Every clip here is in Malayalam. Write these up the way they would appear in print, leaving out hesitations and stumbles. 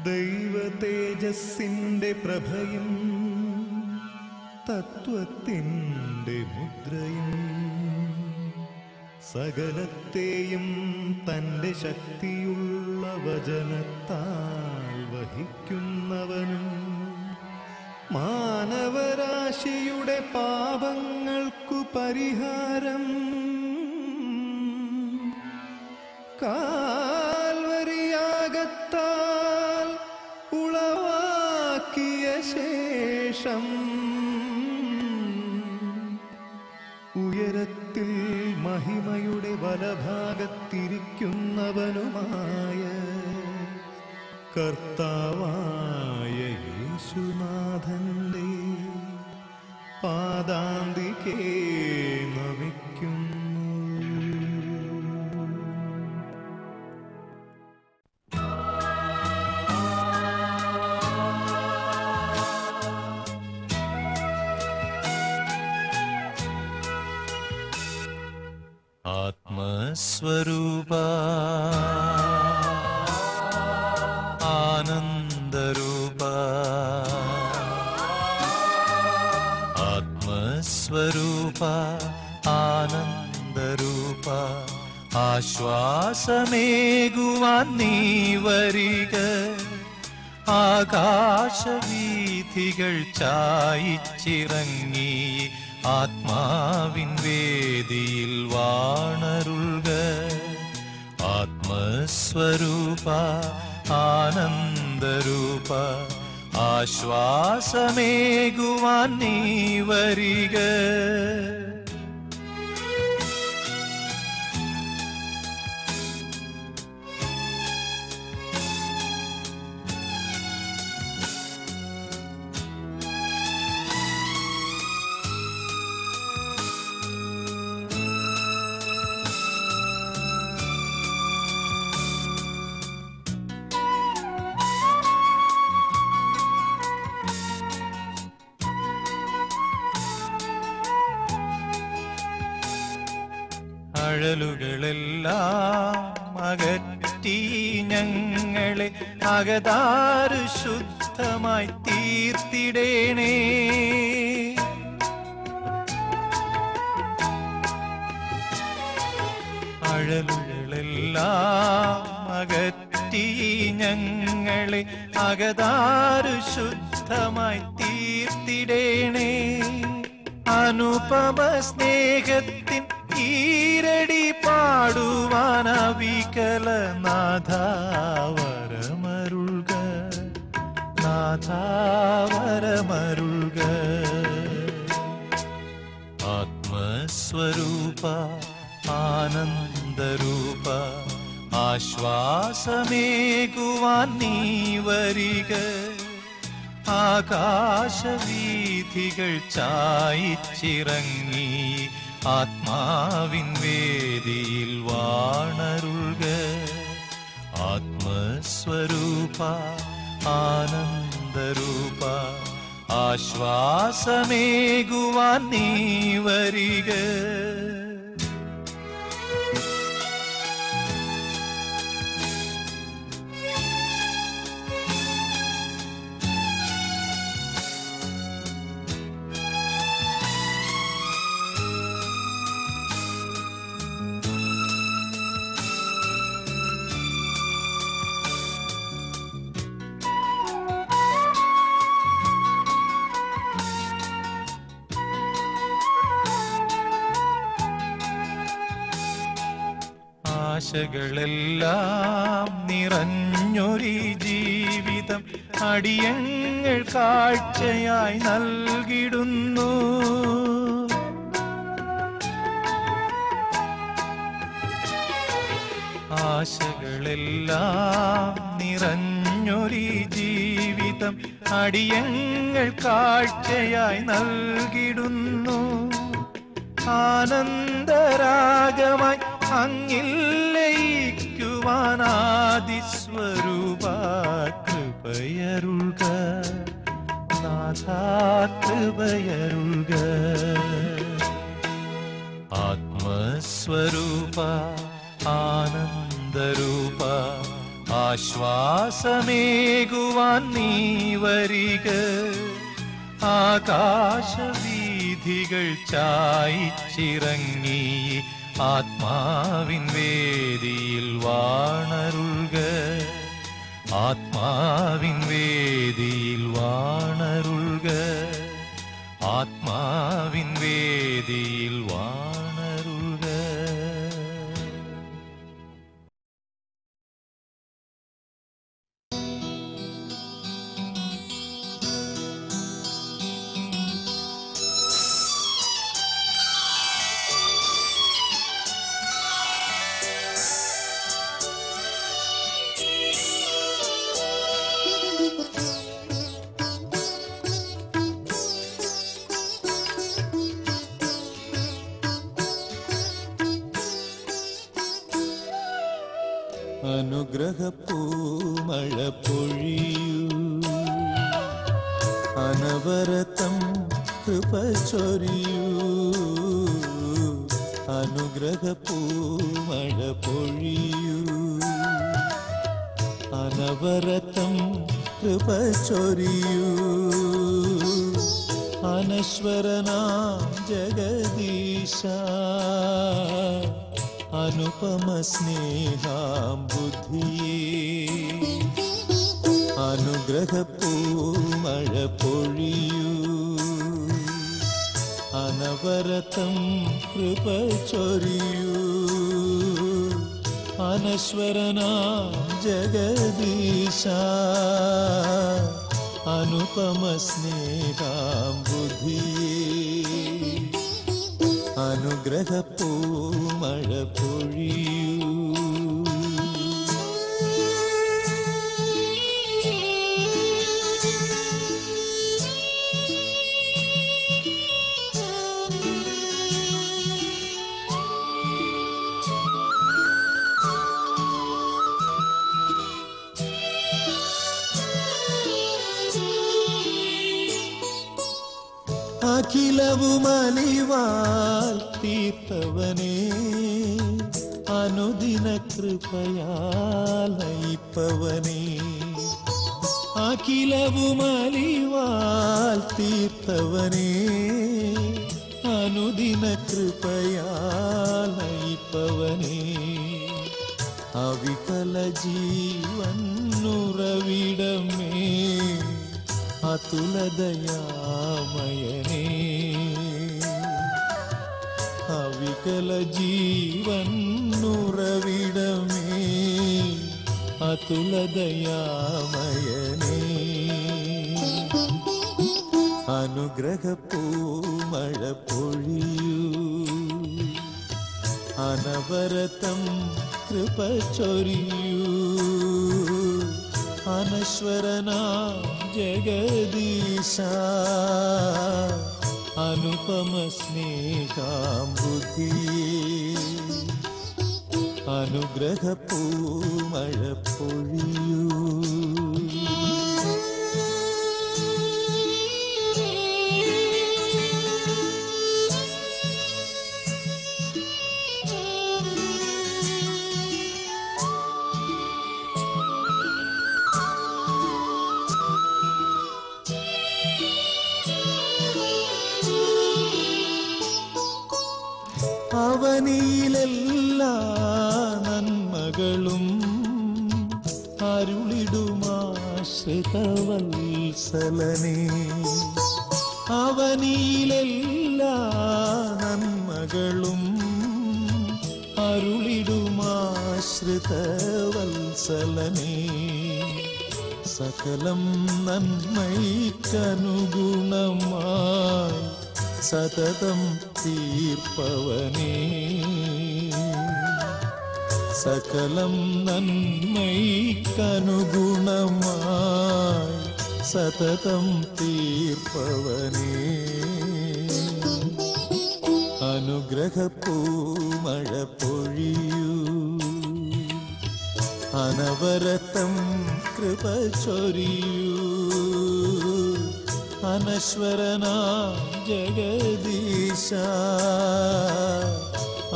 ദൈവ തേജസ്സിന്റെ പ്രഭയും തത്വത്തിൻ്റെ മുദ്രയും സകലത്തെയും തൻ്റെ ശക്തിയുള്ള വചനത്താൽ വഹിക്കുന്നവനും മാനവരാശിയുടെ പാപങ്ങൾക്കു പരിഹാരം കാൽവരിയാഗത്താൽ ഉളവാക്കിയ ശേഷം ഉയരത്തിൽ മഹിമയുടെ വലഭാഗത്തിരിക്കുന്നവനുമായ കർത്താവായ യേശുനാഥന്റെ പാദാന്തികേ നമിക്കുന്നു. ആത്മസ്വരൂപ ആനന്ദരൂപ ആത്മസ്വരൂപ ആനന്ദരൂപ ആശ്വാസമേകുവാൻ നീ വരിക. ആകാശവീഥികൾ ചായിച്ചിറങ്ങി ആത്മാവിൻ വേദിയിൽ വാണരുൾക. ആത്മസ്വരൂപ ആനന്ദരൂപ ആശ്വാസമേകുവാൻ നീ വരിക. അഴലുകളെല്ലാം അകറ്റി ഞങ്ങളെ അകതാര് ശുദ്ധമായി തീർത്തിടേണേ. അഴലുകളെല്ലാം അകറ്റി ഞങ്ങളെ അകതാര് ശുദ്ധമായി തീർത്തിടേണേ. അനുപമ സ്നേഹത്തിൻ ഈരടി പാടുവാനവികലനാഥാവരമരുൾക. നാഥാവരമരുൾക. ആത്മസ്വരൂപ ആനന്ദരൂപ ആശ്വാസമേകുവാൻ നീ വരിക. ആകാശവീഥികൾ ചായിച്ചിറങ്ങി ആത്മാവിൻ വേദിയിൽ വാണരുൾക. ആത്മസ്വരൂപ ആനന്ദരൂപ ആശ്വാസമേകുവാൻ നീ വരിക. ആശകളെല്ലാം നിറഞ്ഞൊരു ജീവിതം അടിയങ്ങൾ കാഴ്ചയായി നൽകിടുന്നു. ആശകളെല്ലാം നിറഞ്ഞൊരു ജീവിതം അടിയങ്ങൾ കാഴ്ചയായി നൽകിടുന്നു. ആനന്ദരാഗമായി അങ്ങിൽ ലയിക്കുവാനാദിസ്വരൂപ കൃപയരുൾക. നാഥാ കൃപയരുൾക. ആത്മസ്വരൂപ ആനന്ദരൂപ ആശ്വാസമേകുവാൻ നീ വരിക. ആകാശവീഥികൾ ചായിച്ചിറങ്ങി ആത്മാവിൻ വേദിയിൽ വാണരുൾക. ആത്മാവിൻ വേദിയിൽ വാണരുൾക. ആത്മാവിൻ വേദിയിൽ വാണരുൾക. അനുഗ്രഹപ്പൂമഴ പൊഴിയൂ, അനവരതം കൃപ ചൊരിയൂ. അനുഗ്രഹപ്പൂമഴ പൊഴിയൂ, അനവരതം കൃപ ചൊരിയൂ. അനശ്വരനാം ജഗദീശ, അനുപമ സ്നേഹാം ബുദ്ധിയേ. അനുഗ്രഹപ്പൂമഴ പൊഴിയൂ, അനവരതം കൃപ ചൊരിയൂ. അനശ്വരനാം ജഗദീശ, അനുപമ സ്നേഹാം ബുദ്ധിയേ. അനുഗ്രഹപ്പൂമഴ പൊഴിയൂ. അഖിലവുമലിവാൽ തീർത്തവനേ, അനുദിന കൃപയാൽ നയിപ്പവനേ. അഖിലവുമലിവാൽ തീർത്തവനേ, അനുദിന കൃപയാൽ നയിപ്പവനേ. അവികല ജീവൻ ഉറവിടമേ, അതുലദയാമയനേ. അവികല ജീവൻ ഉറവിടമേ, അതുലദയാമയനേ. അനുഗ്രഹപ്പൂമഴ പൊഴിയൂ, അനവരതം കൃപ ചൊരിയൂ. അനശ്വരനാം ജഗദീശ, അനുപമ സ്നേഹാം ബുദ്ധിയേ. അനുഗ്രഹപ്പൂമഴ പൊഴിയൂ. അവനിയിലെല്ലാ നന്മകളും അരുളിടുമാശ്രിതവത്സലനേ. അവനിയിലെല്ലാ നന്മകളും അരുളിടുമാശ്രിതവത്സലനേ. സകലം നന്മയ്ക്കനുഗുണമായി സതതം തീർപ്പവനേ. സകലം നന്മയ്ക്കനുഗുണമായി സതതം തീർപ്പവനേ. അനുഗ്രഹപ്പൂമഴ പൊഴിയൂ, അനവരതം കൃപ ചൊരിയൂ. അനശ്വരനാം ജഗദീശ,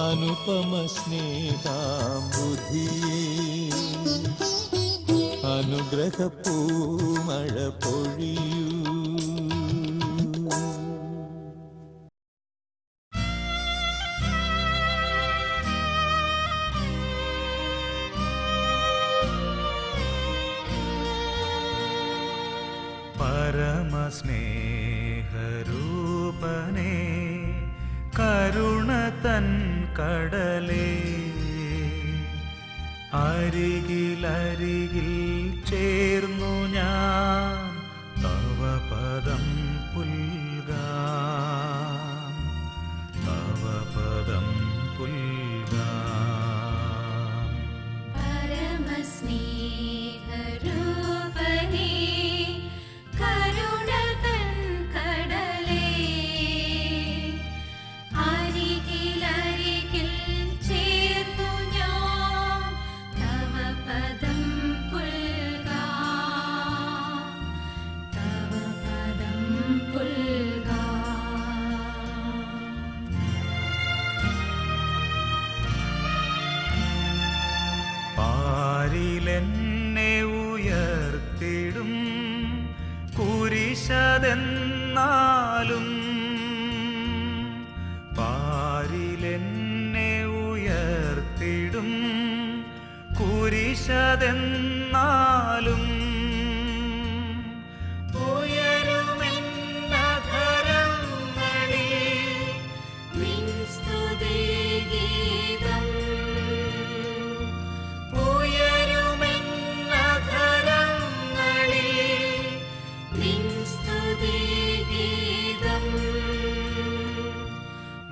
അനുപമ സ്നേഹാം ബുദ്ധിയേ. അനുഗ്രഹപ്പൂമഴ പൊഴിയൂ. പരമസ്നേഹരൂപനേ കരുണ തൻ കടലേ, അരികിലരികിൽ ചേർന്നു ഞാൻ തവ പദം പുൽകാം, തവ പദം പുൽകാം. പരമസ്നേഹരൂപനേ കരുണ തൻ കടലേ, അരികിലരികിൽ ചേർന്നു ഞാൻ തവ പദം പുൽകാം, തവ പദം പുൽകാം. പാരിലെന്നെ ഉയർത്തിടും കുരിശതെന്നാലും, പാരിലെന്നെ ഉയർത്തിടും കുരിശതെന്നാലും, ഉയരുമെന്നധരങ്ങളിൽ നിൻ സ്തുതിഗീതം, ഉയരുമെന്നധരങ്ങളിൽ നിൻ സ്തുതിഗീതം,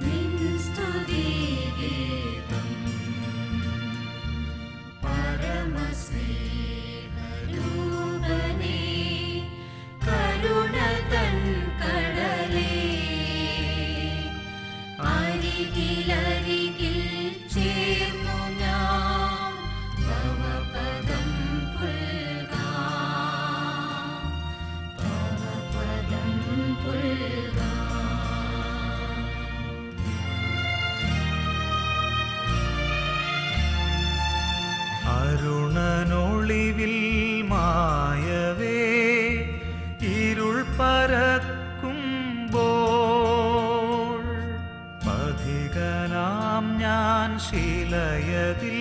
നിൻ സ്തുതിഗീതം. പരമസ്നേഹരൂപനേ കരുണ തൻ കടലേ, അരികിലരികിൽ ചേർന്നു ഞാൻ തവ പദം പുൽകാം, തവ പദം പുൽകാം. അരുണനൊളിവിൽ മായവേ ഇരുൾ പരക്കുമ്പോൾ, പഥികനാം ഞാൻ ശിലയതിൽ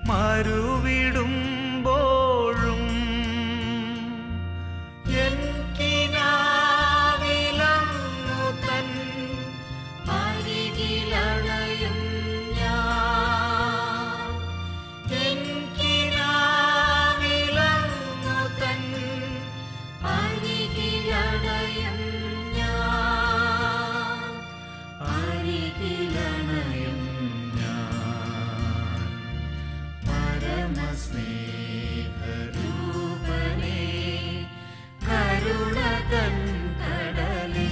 മരുവിടുമ്പോഴും, എൻ കിനാവിലങ്ങു തൻ അരികിലണയും ഞാൻ, എൻ കിനാവിലങ്ങു തൻ അരികിലണയും ഞാൻ, അരികിലണയും ഞാൻ. പരമസ്നേഹരൂപനേ കരുണ തൻ കടലേ,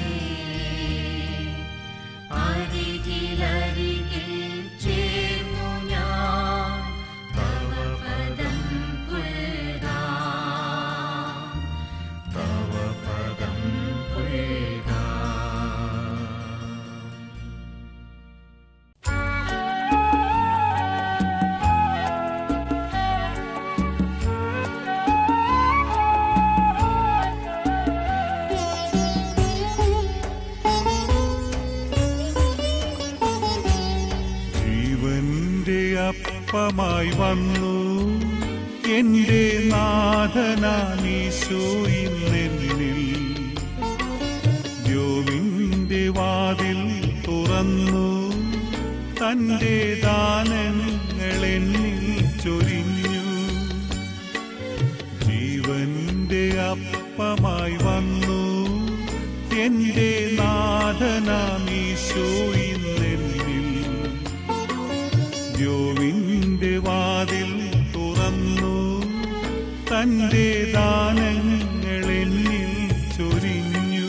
അരികിലരികിൽ ചേർന്നു ഞാൻ തവ പദം പുൽകാം, തവ പദം പുൽകാം. ജീവന്റെ അപ്പമായി വന്നു എന്റെ നാഥനാമീശോ ഇന്നെന്നിൽ, ദ്യോവിന്റെ വാതിൽ തുറന്നു തന്റെ ദാനങ്ങൾ എന്നിൽ ചൊരിഞ്ഞു. ജീവന്റെ അപ്പമായി വന്നു എന്റെ നാഥനാമീശോ ഇന്നെന്നിൽ, ദ്യോവിന്റെ വാതിൽ തുറന്നു തന്റെ ദാനങ്ങൾ എന്നിൽ ചൊരിഞ്ഞു.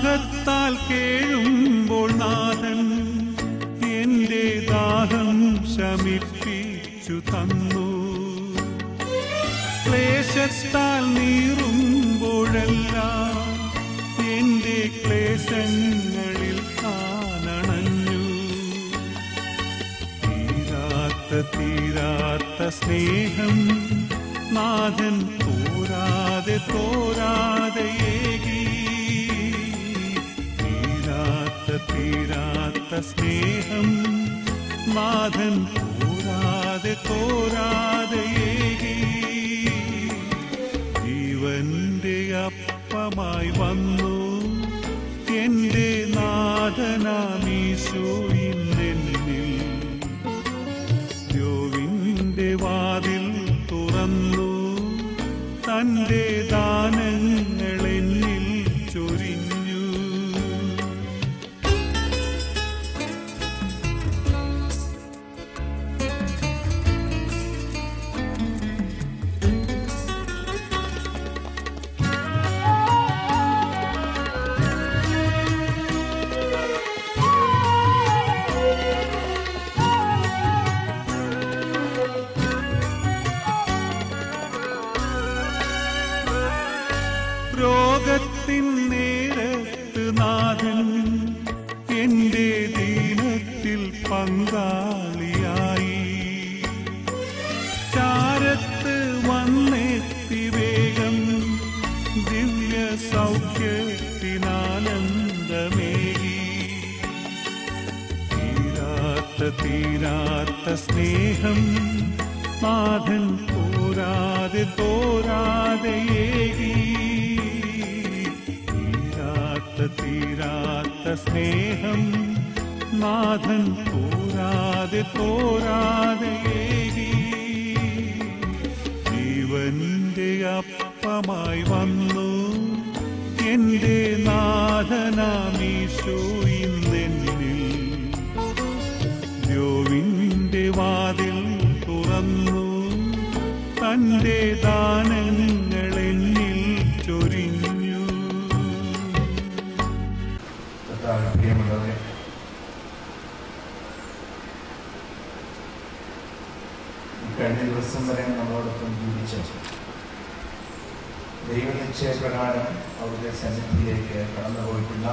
ദാഹത്താൽ കേഴുമ്പോൾ നാഥൻ എന്റെ ദാഹം ശമിപ്പിച്ചു തന്നു. ക്ലേശത്താൽ നീറുമ്പോഴെല്ലാം എന്റെ ക്ലേശങ്ങളിൽ താനണഞ്ഞു. തീരാത്ത സ്നേഹം നാഥൻ തോരാതെ ഏകി. തീരാത്ത സ്നേഹം നാഥൻ തോരാതെ ഏകി. ജീവന്റെ അപ്പമായി വന്നു എന്റെ നാഥനാമീശോ ഇന്നെന്നിൽ. ദ്യോവിന്റെ വാതിൽ തുറന്നു തന്റെ ദാനങ്ങളെന്നിൽ ചൊരിഞ്ഞു. രോഗത്തിൻ നേരത്ത് നാഥൻ എന്റെ ദീനത്തിൽ പങ്കാളിയായി. ചാരത്ത് വന്നെത്തി വേഗം ദിവ്യ സൗഖ്യത്തിനാനന്ദമേകി. തീരാത്ത സ്നേഹം നാഥൻ തോരാതെ ഏകി. തീരാത്ത സ്നേഹം നാഥൻ തോരാതെ ഏകി. ജീവന്റെ അപ്പമായി വന്നു എന്റെ നാഥനാമീശോ ഇന്നെന്നിൽ. ദ്യോവിന്റെ വാതിൽ തുറന്നു തന്റെ ദാനങ്ങളെന്നിൽ ചൊരിഞ്ഞു. പ്രിയമുള്ളവരെ, കഴിഞ്ഞ ദിവസം വരെ നമ്മളോടൊപ്പം ജീവിച്ച ദൈവനിശ്ചയപ്രകാരം അവരുടെ സന്നിധിയിലേക്ക് കടന്നുപോയിട്ടുള്ള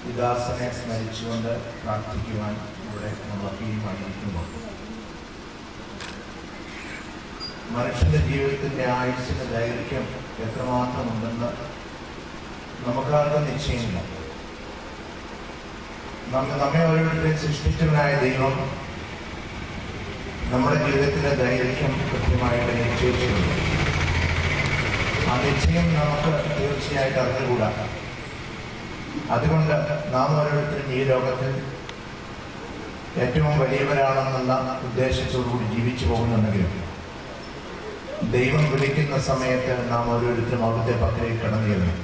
വിദാസനെ സ്മരിച്ചുകൊണ്ട് പ്രാർത്ഥിക്കുവാൻ ഇവിടെ നമ്മളൊക്കെയുമായിരിക്കുമ്പോൾ മനുഷ്യന്റെ ജീവിതത്തിന്റെ ആയുസ്സിന്റെ ദൈർഘ്യം എത്രമാത്രമുണ്ടെന്ന് നമുക്കാർക്കും നിശ്ചയമില്ല. നമ്മെ ഓരോരുത്തരെയും സൃഷ്ടിച്ചവനായ ദൈവം നമ്മുടെ ജീവിതത്തിലെ ദൈർഘ്യം കൃത്യമായിട്ട് നിശ്ചയിച്ചിട്ടുണ്ട്. ആ നിശ്ചയം നമുക്ക് തീർച്ചയായിട്ട് അറിഞ്ഞുകൂടാ. അതുകൊണ്ട് നാം ഓരോരുത്തരും ഈ ലോകത്തിൽ ഏറ്റവും വലിയവരാണെന്നുള്ള ഉദ്ദേശത്തോടുകൂടി ജീവിച്ചു പോകുന്നുണ്ടെങ്കിലും ദൈവം വിളിക്കുന്ന സമയത്ത് നാം ഓരോരുത്തരും അവിടുത്തെ പക്കലേക്ക് കടന്നു ചെല്ലും.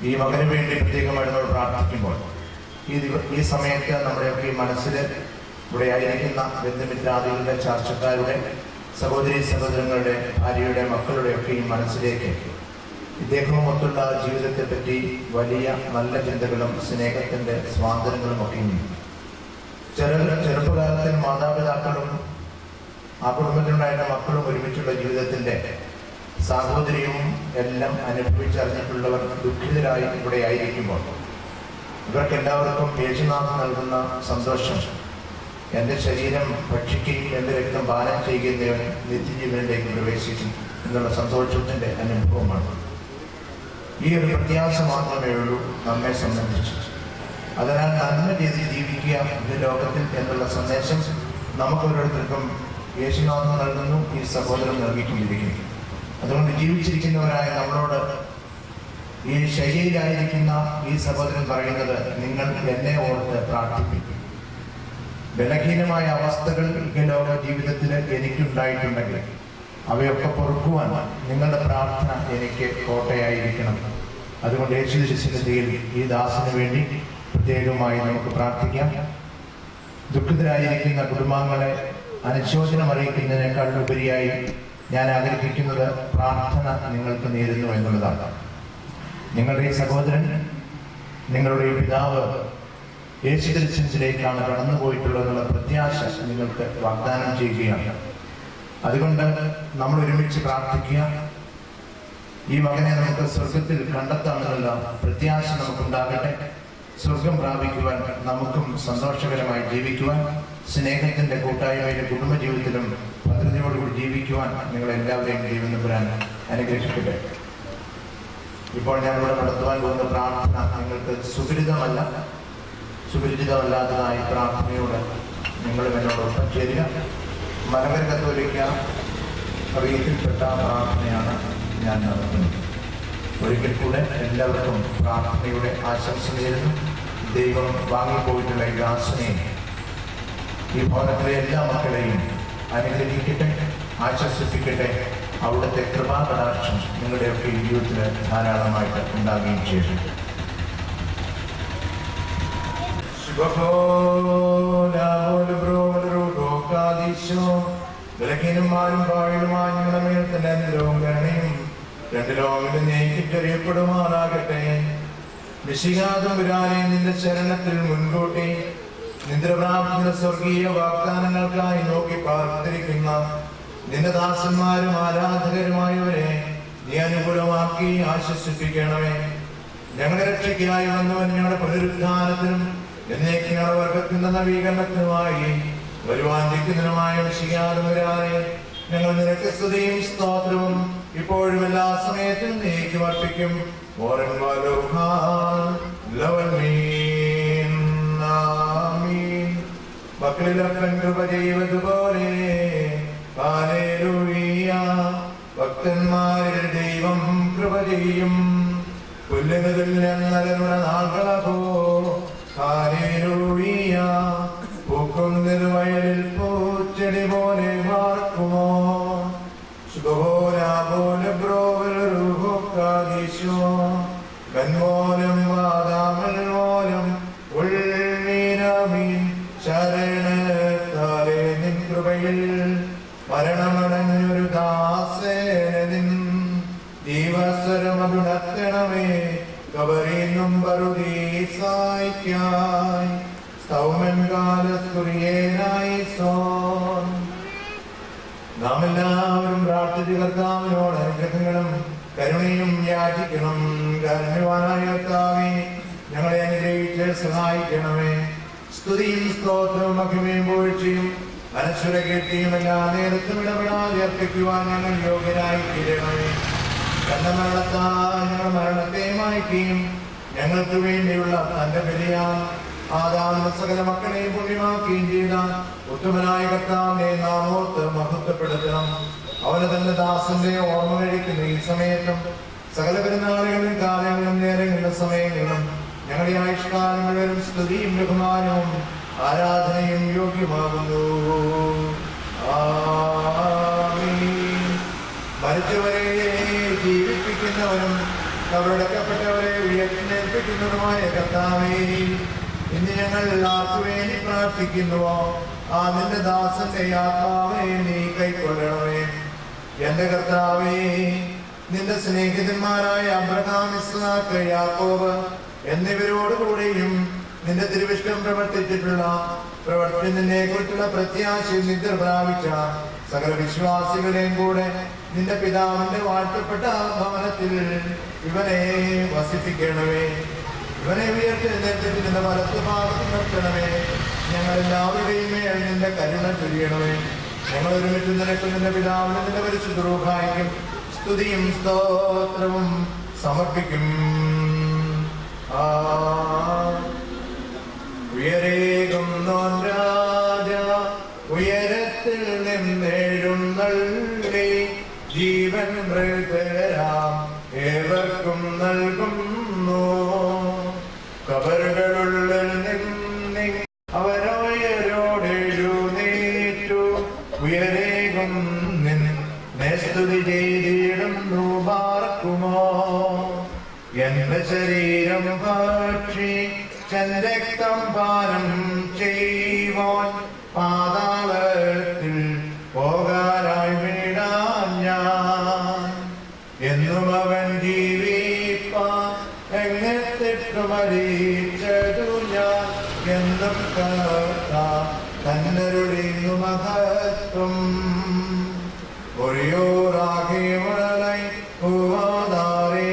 ഈ മകന് വേണ്ടി പ്രത്യേകമായി നമ്മൾ പ്രാർത്ഥിക്കുമ്പോൾ ഈ സമയത്ത് നമ്മുടെയൊക്കെ ഈ മനസ്സിൽ ഇവിടെ ആയിരിക്കുന്ന ബന്ധുമിത്രാദികളുടെ, ചാർച്ചക്കാരുടെ, സഹോദരങ്ങളുടെ, ഭാര്യയുടെ, മക്കളുടെ ഒക്കെ ഈ മനസ്സിലേക്ക് ഇദ്ദേഹവും ഒത്തുള്ള ജീവിതത്തെ പറ്റി വലിയ നല്ല ചിന്തകളും സ്നേഹത്തിന്റെ സ്വാതന്ത്ര്യങ്ങളും ഒക്കെ ചെറുപ്പകാലത്തിൽ മാതാപിതാക്കളും ആ കുടുംബത്തിലുണ്ടായിരുന്ന മക്കളും ഒരുമിച്ചുള്ള ജീവിതത്തിന്റെ സാഹോദര്യവും എല്ലാം അനുഭവിച്ചറിഞ്ഞിട്ടുള്ളവർ ദുഃഖിതരായി ഇവിടെ ആയിരിക്കുമ്പോൾ ഇവർക്ക് എല്ലാവർക്കും യേശുനാഥൻ നൽകുന്ന സന്തോഷം, എൻ്റെ ശരീരം ഭക്ഷിക്കുകയും എൻ്റെ രക്തം പാനം ചെയ്യുന്നവൻ നിത്യജീവനിലേക്ക് പ്രവേശിക്കും എന്നുള്ള സന്തോഷത്തിന്റെ അനുഭവമാണ്. ഈ ഒരു പ്രത്യാശ മാത്രമേ ഉള്ളൂ നമ്മെ സംബന്ധിച്ച്. അതിനാൽ നന്മ രീതിയിൽ ജീവിക്കുക ഈ ലോകത്തിൽ എന്നുള്ള സന്ദേശം നമുക്ക് ഓരോരുത്തർക്കും യേശുനാഥൻ നൽകുന്നു, ഈ സഹോദരൻ നൽകിക്കൊണ്ടിരിക്കുന്നു. അതുകൊണ്ട് ജീവിച്ചിരിക്കുന്നവരായ നമ്മളോട് ഈ ശൈലിയിലായിരിക്കുന്ന ഈ സഹോദരൻ പറയുന്നത്, നിങ്ങൾ എന്നെ ഓർത്ത് പ്രാർത്ഥിപ്പിക്കും. ബലഹീനമായ അവസ്ഥകൾ ഈ ലോക ജീവിതത്തിൽ എനിക്കുണ്ടായിട്ടുണ്ടെങ്കിൽ അവയൊക്കെ പൊറുക്കുവാൻ നിങ്ങളുടെ പ്രാർത്ഥന എനിക്ക് കോട്ടയായിരിക്കണം. അതുകൊണ്ട് യേശുക്രിസ്തുവിൽ ഈ ദാസന് വേണ്ടി പ്രത്യേകമായി നമുക്ക് പ്രാർത്ഥിക്കാം. ദുഃഖിതരായിരിക്കുന്ന കുടുംബാംഗങ്ങളെ അനുശോചനം അറിയിക്കുന്നതിനേക്കാൾ ഉപരിയായി ഞാൻ ആഗ്രഹിക്കുന്നത് പ്രാർത്ഥന നിങ്ങൾക്ക് നേരുന്നു എന്നുള്ളതാണ്. നിങ്ങളുടെ ഈ സഹോദരൻ നിങ്ങളുടെ ഈ പിതാവ് യേശു തിരുസന്നിധിയിലേക്കാണ് കടന്നുപോയിട്ടുള്ളതെന്നുള്ള പ്രത്യാശ നിങ്ങൾക്ക് വാഗ്ദാനം ചെയ്യുകയാണ്. അതുകൊണ്ട് നമ്മൾ ഒരുമിച്ച് പ്രാർത്ഥിക്കുക. ഈ മകനെ നമുക്ക് സ്വർഗത്തിൽ കണ്ടെത്താമെന്നുള്ള പ്രത്യാശ നമുക്കുണ്ടാകട്ടെ. സ്വർഗം പ്രാപിക്കുവാൻ, നമുക്കും സന്തോഷകരമായി ജീവിക്കുവാൻ, സ്നേഹത്തിന്റെ കൂട്ടായ്മയിലും കുടുംബജീവിതത്തിലും ഭദ്രതയോടുകൂടി ജീവിക്കുവാൻ നിങ്ങളെല്ലാവരെയും ദൈവം തമ്പുരാൻ അനുഗ്രഹിക്കട്ടെ. ഇപ്പോൾ ഞാനിവിടെ നടത്തുവാൻ പോകുന്ന പ്രാർത്ഥന നിങ്ങൾക്ക് സുപരിചിതമല്ലാത്തതായ പ്രാർത്ഥനയോട് നിങ്ങളും എന്നോടൊപ്പം ചേരുക. മലങ്കര കത്തോലിക്ക അറിയത്തിൽപ്പെട്ട പ്രാർത്ഥനയാണ് ഞാൻ നടത്തുന്നത്. ഒരിക്കൽ കൂടെ എല്ലാവർക്കും പ്രാർത്ഥനയുടെ ആശംസ നേരുന്നു. ദൈവം വാങ്ങിപ്പോയിട്ടുള്ള ഈ ദാസനെയും ഈ ഭവനത്തിലെ എല്ലാ മക്കളെയും അനുഗ്രഹിക്കട്ടെ, ആശ്വസിപ്പിക്കട്ടെ. അവിടുത്തെ കൃപാകടാക്ഷം നിങ്ങളുടെയൊക്കെ ജീവിതത്തിൽ ധാരാളമായിട്ട് ഉണ്ടാകുകയും ചെയ്തിട്ടുണ്ട്. വിലക്കിനുമാരും പാഴിലുമായി നിങ്ങളുടെ മേൽ തന്നെ നിരവും കരുണയും രണ്ട് ലോകങ്ങളും നീക്കിച്ചെറിയപ്പെടുമാറാകട്ടെ. വിശികാതമ്പുരാനെ നിന്റെ ശരണത്തിൽ മുൻകൂട്ടി നിദ്രപ്രാപ്തിയുടെ സ്വർഗീയ വാഗ്ദാനങ്ങൾക്കായി നോക്കി പാർത്തിരിക്കുന്ന നിന്റെ ദാസന്മാരും ആരാധകരുമായവരെ നീ അനുകൂലമാക്കി ആശ്വസിപ്പിക്കണമേ. ഞങ്ങളുടെ രക്ഷയ്ക്കായി വന്നവൻ ഞങ്ങളുടെ പുനരുദ്ധാനത്തിനും എന്നേക്ക് ഞങ്ങളുടെ വർഗത്തിന്റെ നവീകരണത്തിനുമായി വരുവാനിരിക്കുന്നതിനുമായ വിശികാതമ്പുരാനെ ഞങ്ങൾ നിനക്ക് സ്തുതിയും സ്തോത്രവും ഇപ്പോഴും എല്ലാ സമയത്തും നീക്കും അർപ്പിക്കും. മക്കളിലപ്പൻ കൃപ ചെയ്തതുപോലെ ഭക്തന്മാരിൽ ദൈവം കൃപ ചെയ്യും. പുല്ലുന്നതിൽ ഞങ്ങളുടെ നാൾകളോ പൂക്കും നിർവയലിൽ പൂച്ചെടി പോലെ വാർക്കുമോ. ശരണത്താലെ നിൻ കൃപയിൽ മരണമടഞ്ഞൊരു ദാസേനതിൻ ദിവസരമതുണർത്തണമേ. കബറിന്നും പറുദീസായിക്കായി സൗമൻ കാലസ്തുരിയേനായി സോൻ. നാം എല്ലാവരും പ്രാർത്ഥിച്ച് കർത്താവിനോട് അനുഗ്രഹങ്ങളും കരുണയും യാചിക്കണം. കാരുണ്യവാനായ കർത്താവേ, ഞങ്ങളെ അനുഗ്രഹിച്ച് സഹായിക്കണമേ. സ്തുതിയും സ്തോത്രവും മഹിമയും വീഴ്ചയും അനശ്വര കീർത്തിയും എല്ലാ നേരത്തും ഇടപെടാതെ അർപ്പിക്കുവാൻ ഞങ്ങൾ യോഗ്യരായി തീരണമേ. തന്റെ മരണത്താൽ ഞങ്ങൾ മരണത്തെ മായ്ക്കുകയും ഞങ്ങൾക്ക് വേണ്ടിയുള്ള തന്റെ ബലിയാൽ ആദാമിന്റെ സകല മക്കളെയും പുണ്യമാക്കുകയും ചെയ്ത ഉത്തമനായ കർത്താവിനെ നാം ഓർത്ത് മഹത്വപ്പെടുത്തണം. അവന് തന്റെ ദാസന്റെ ഓർമ്മ കഴിക്കുന്ന ഈ സമയത്തും സകല പെരുന്നാളുകളിലും കാലങ്ങളിലും നേരങ്ങളിലും സമയങ്ങളിലും ഞങ്ങളുടെ ആയുഷ്കാലം മുഴുവനും സ്തുതിയും ബഹുമാനവും ആരാധനയും യോഗ്യമാകുന്നു. മരിച്ചവരെ ജീവിപ്പിക്കുന്നവനും കബറടക്കപ്പെട്ടവരെ ഉയർത്തിനേൽപ്പിക്കുന്നതുമായ കർത്താവേ, ഇന്ന് ഞങ്ങൾ ആർക്കുവേണ്ടി പ്രാർത്ഥിക്കുന്നുവോ ആ നിന്റെ ദാസന്റെ ആത്മാവെ നീ കൈക്കൊള്ളണമേ. എന്റെ കർത്താവേ, നിന്റെ സ്നേഹിതന്മാരായ അബ്രഹാം, ഇസ്ഹാക്ക്, യാക്കോബ് എന്നിവരോടുകൂടെയും നിന്റെ തിരുവിഷ്ടം പ്രവർത്തിനെ കുറിച്ചുള്ള പ്രത്യാശയും നിദ്ര പ്രാപിച്ച സകല വിശ്വാസികളെയും കൂടെ നിന്റെ പിതാവിന്റെ വാഴ്ത്തപ്പെട്ട ഭവനത്തിൽ ഇവനെ വസിപ്പിക്കണമേ. ഇവനെ ഉയർത്തെഴുന്നേറ്റ് നിന്റെ വലത്തുഭാഗത്ത് നിർത്തണമേ. ഞങ്ങൾ എല്ലാവരുടെയും മേൽ നിന്റെ കരുണ ചൊരിയണമേ. ഞങ്ങൾ ഒരുമിച്ച് നിനക്ക് നിന്റെ പിതാവിനും നിന്റെ പരിശുദ്ധ റൂഹായിക്കും സ്തുതിയും സ്തോത്രവും സമർപ്പിക്കും. ഉയരേകുന്നോൻ രാജ ഉയരത്തിൽ നിന്നെഴുന്നള്ളി ജീവൻ മൃതരാം ഏവർക്കും നൽകുന്നു. കബറുകളുള്ളിൽ നിന്നി അവരോയരോടെഴുന്നേറ്റു ഉയരേകും നിന്നെ സ്തുതി ചെയ്തിടുന്നു. പാർക്കുമോ എന്റെ ശരീരം ഭക്ഷിച്ചൻ രക്തം പാനം ചെയ്യുവാൻ പാതാളത്തിൽ പോകാനായി വിടാൻ ഞാൻ. എന്നും അവൻ ജീവിപ്പാൻ എങ്ങനെത്തിട്ടു മരിച്ചതു ഞാൻ എന്നും തന്നരുളിന്നു മഹത്വം ഒഴിയോറാകെ മഴലൈ പൂവാതാരേ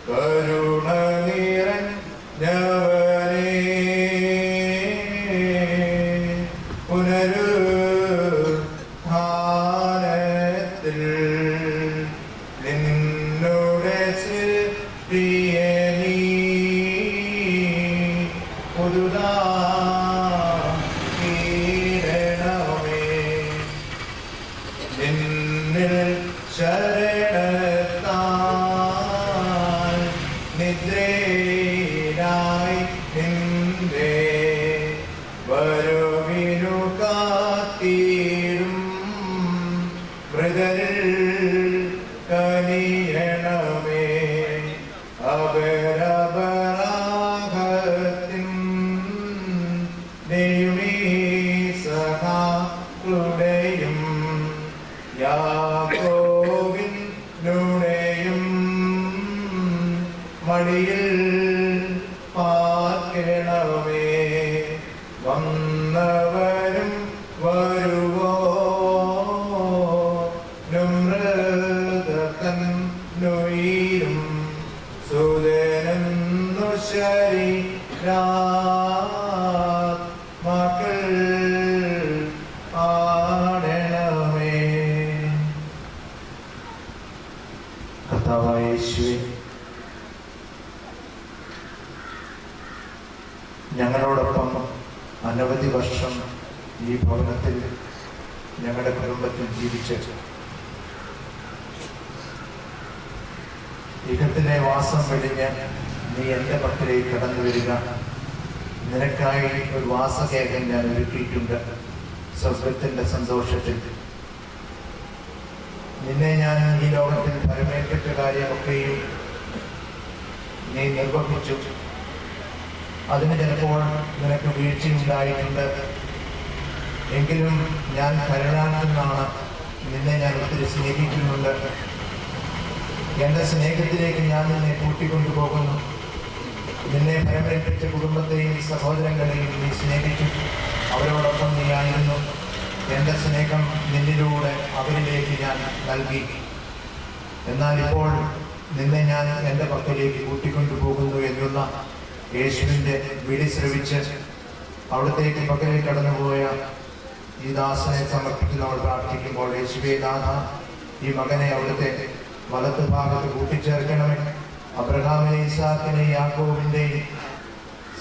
കരുണ നിറഞ്ഞവനേ പുനരുദ്ധാനത്തിൽ നിന്നുടെ സൃഷ്ടിയെ നീ പുതുതായിടണമേ നിന്നിൽ ശരണത്താൽ നിദ്രയിലായി നിന്റെ വരവിനു കാത്തിരും മൃതരിൽ കനിയണമേ അപരപരാഗത്തിൻ ദൈവീ സഹായുടെയും യാക്കോബിനുടെയും മടിയിൽ പാർക്കണമേ വന്നവരും വരുവോരും മൃതതന്നുയിരും സുതനെന്നു ശരീരാത്മാക്കൾ ആടണമേ. കർത്താവായ യേശുവേ, ഞങ്ങളോടൊപ്പം അനവധി വർഷം ഈ ഭവനത്തിൽ ഞങ്ങളുടെ കുടുംബത്തിൽ ജീവിച്ച് ഇകത്തിലെ വാസം വെടിഞ്ഞ് നീ എൻ്റെ പക്കലേക്ക് കടന്നു വരിക. നിനക്കായി ഒരു വാസകേകൻ ഞാൻ ഒരുക്കിയിട്ടുണ്ട് സ്വർഗത്തിൻ്റെ സന്തോഷത്തിൽ. നിന്നെ ഞാൻ ഈ ലോകത്തിൽ പരമേൽപ്പിച്ച കാര്യമൊക്കെയും നീ നിർവഹിച്ചു. അതിന് ചിലപ്പോൾ നിനക്ക് വീഴ്ചയുണ്ടായിട്ടുണ്ട്. എങ്കിലും ഞാൻ കരുണാനാണ്. നിന്നെ ഞാൻ ഒത്തിരി സ്നേഹിക്കുന്നുണ്ട്. എൻ്റെ സ്നേഹത്തിലേക്ക് ഞാൻ നിന്നെ കൂട്ടിക്കൊണ്ടുപോകുന്നു. നിന്നെ പരമേൽപ്പിച്ച കുടുംബത്തെയും സഹോദരങ്ങളെയും നീ സ്നേഹിച്ചു. അവരോടൊപ്പം നീ ആയിരുന്നു. എൻ്റെ സ്നേഹം നിന്നിലൂടെ അവരിലേക്ക് ഞാൻ നൽകി. എന്നാൽ ഇപ്പോൾ നിന്നെ ഞാൻ എൻ്റെ പക്കലേക്ക് കൂട്ടിക്കൊണ്ടുപോകുന്നു എന്നുള്ള യേശുവിൻ്റെ വിളി ശ്രവിച്ച് അവിടത്തേക്ക് പക്കലേക്ക് കടന്നുപോയ ഈ ദാസനെ സമർപ്പിച്ച് നമ്മൾ പ്രാർത്ഥിക്കുമ്പോൾ, യേശുവേ നാഥ, ഈ മകനെ അവിടുത്തെ വലത്ത് ഭാഗത്ത് കൂട്ടിച്ചേർക്കണമേ. അബ്രഹാമിനെ, ഇസാക്കിനെ, യാക്കോബിൻ്റെയും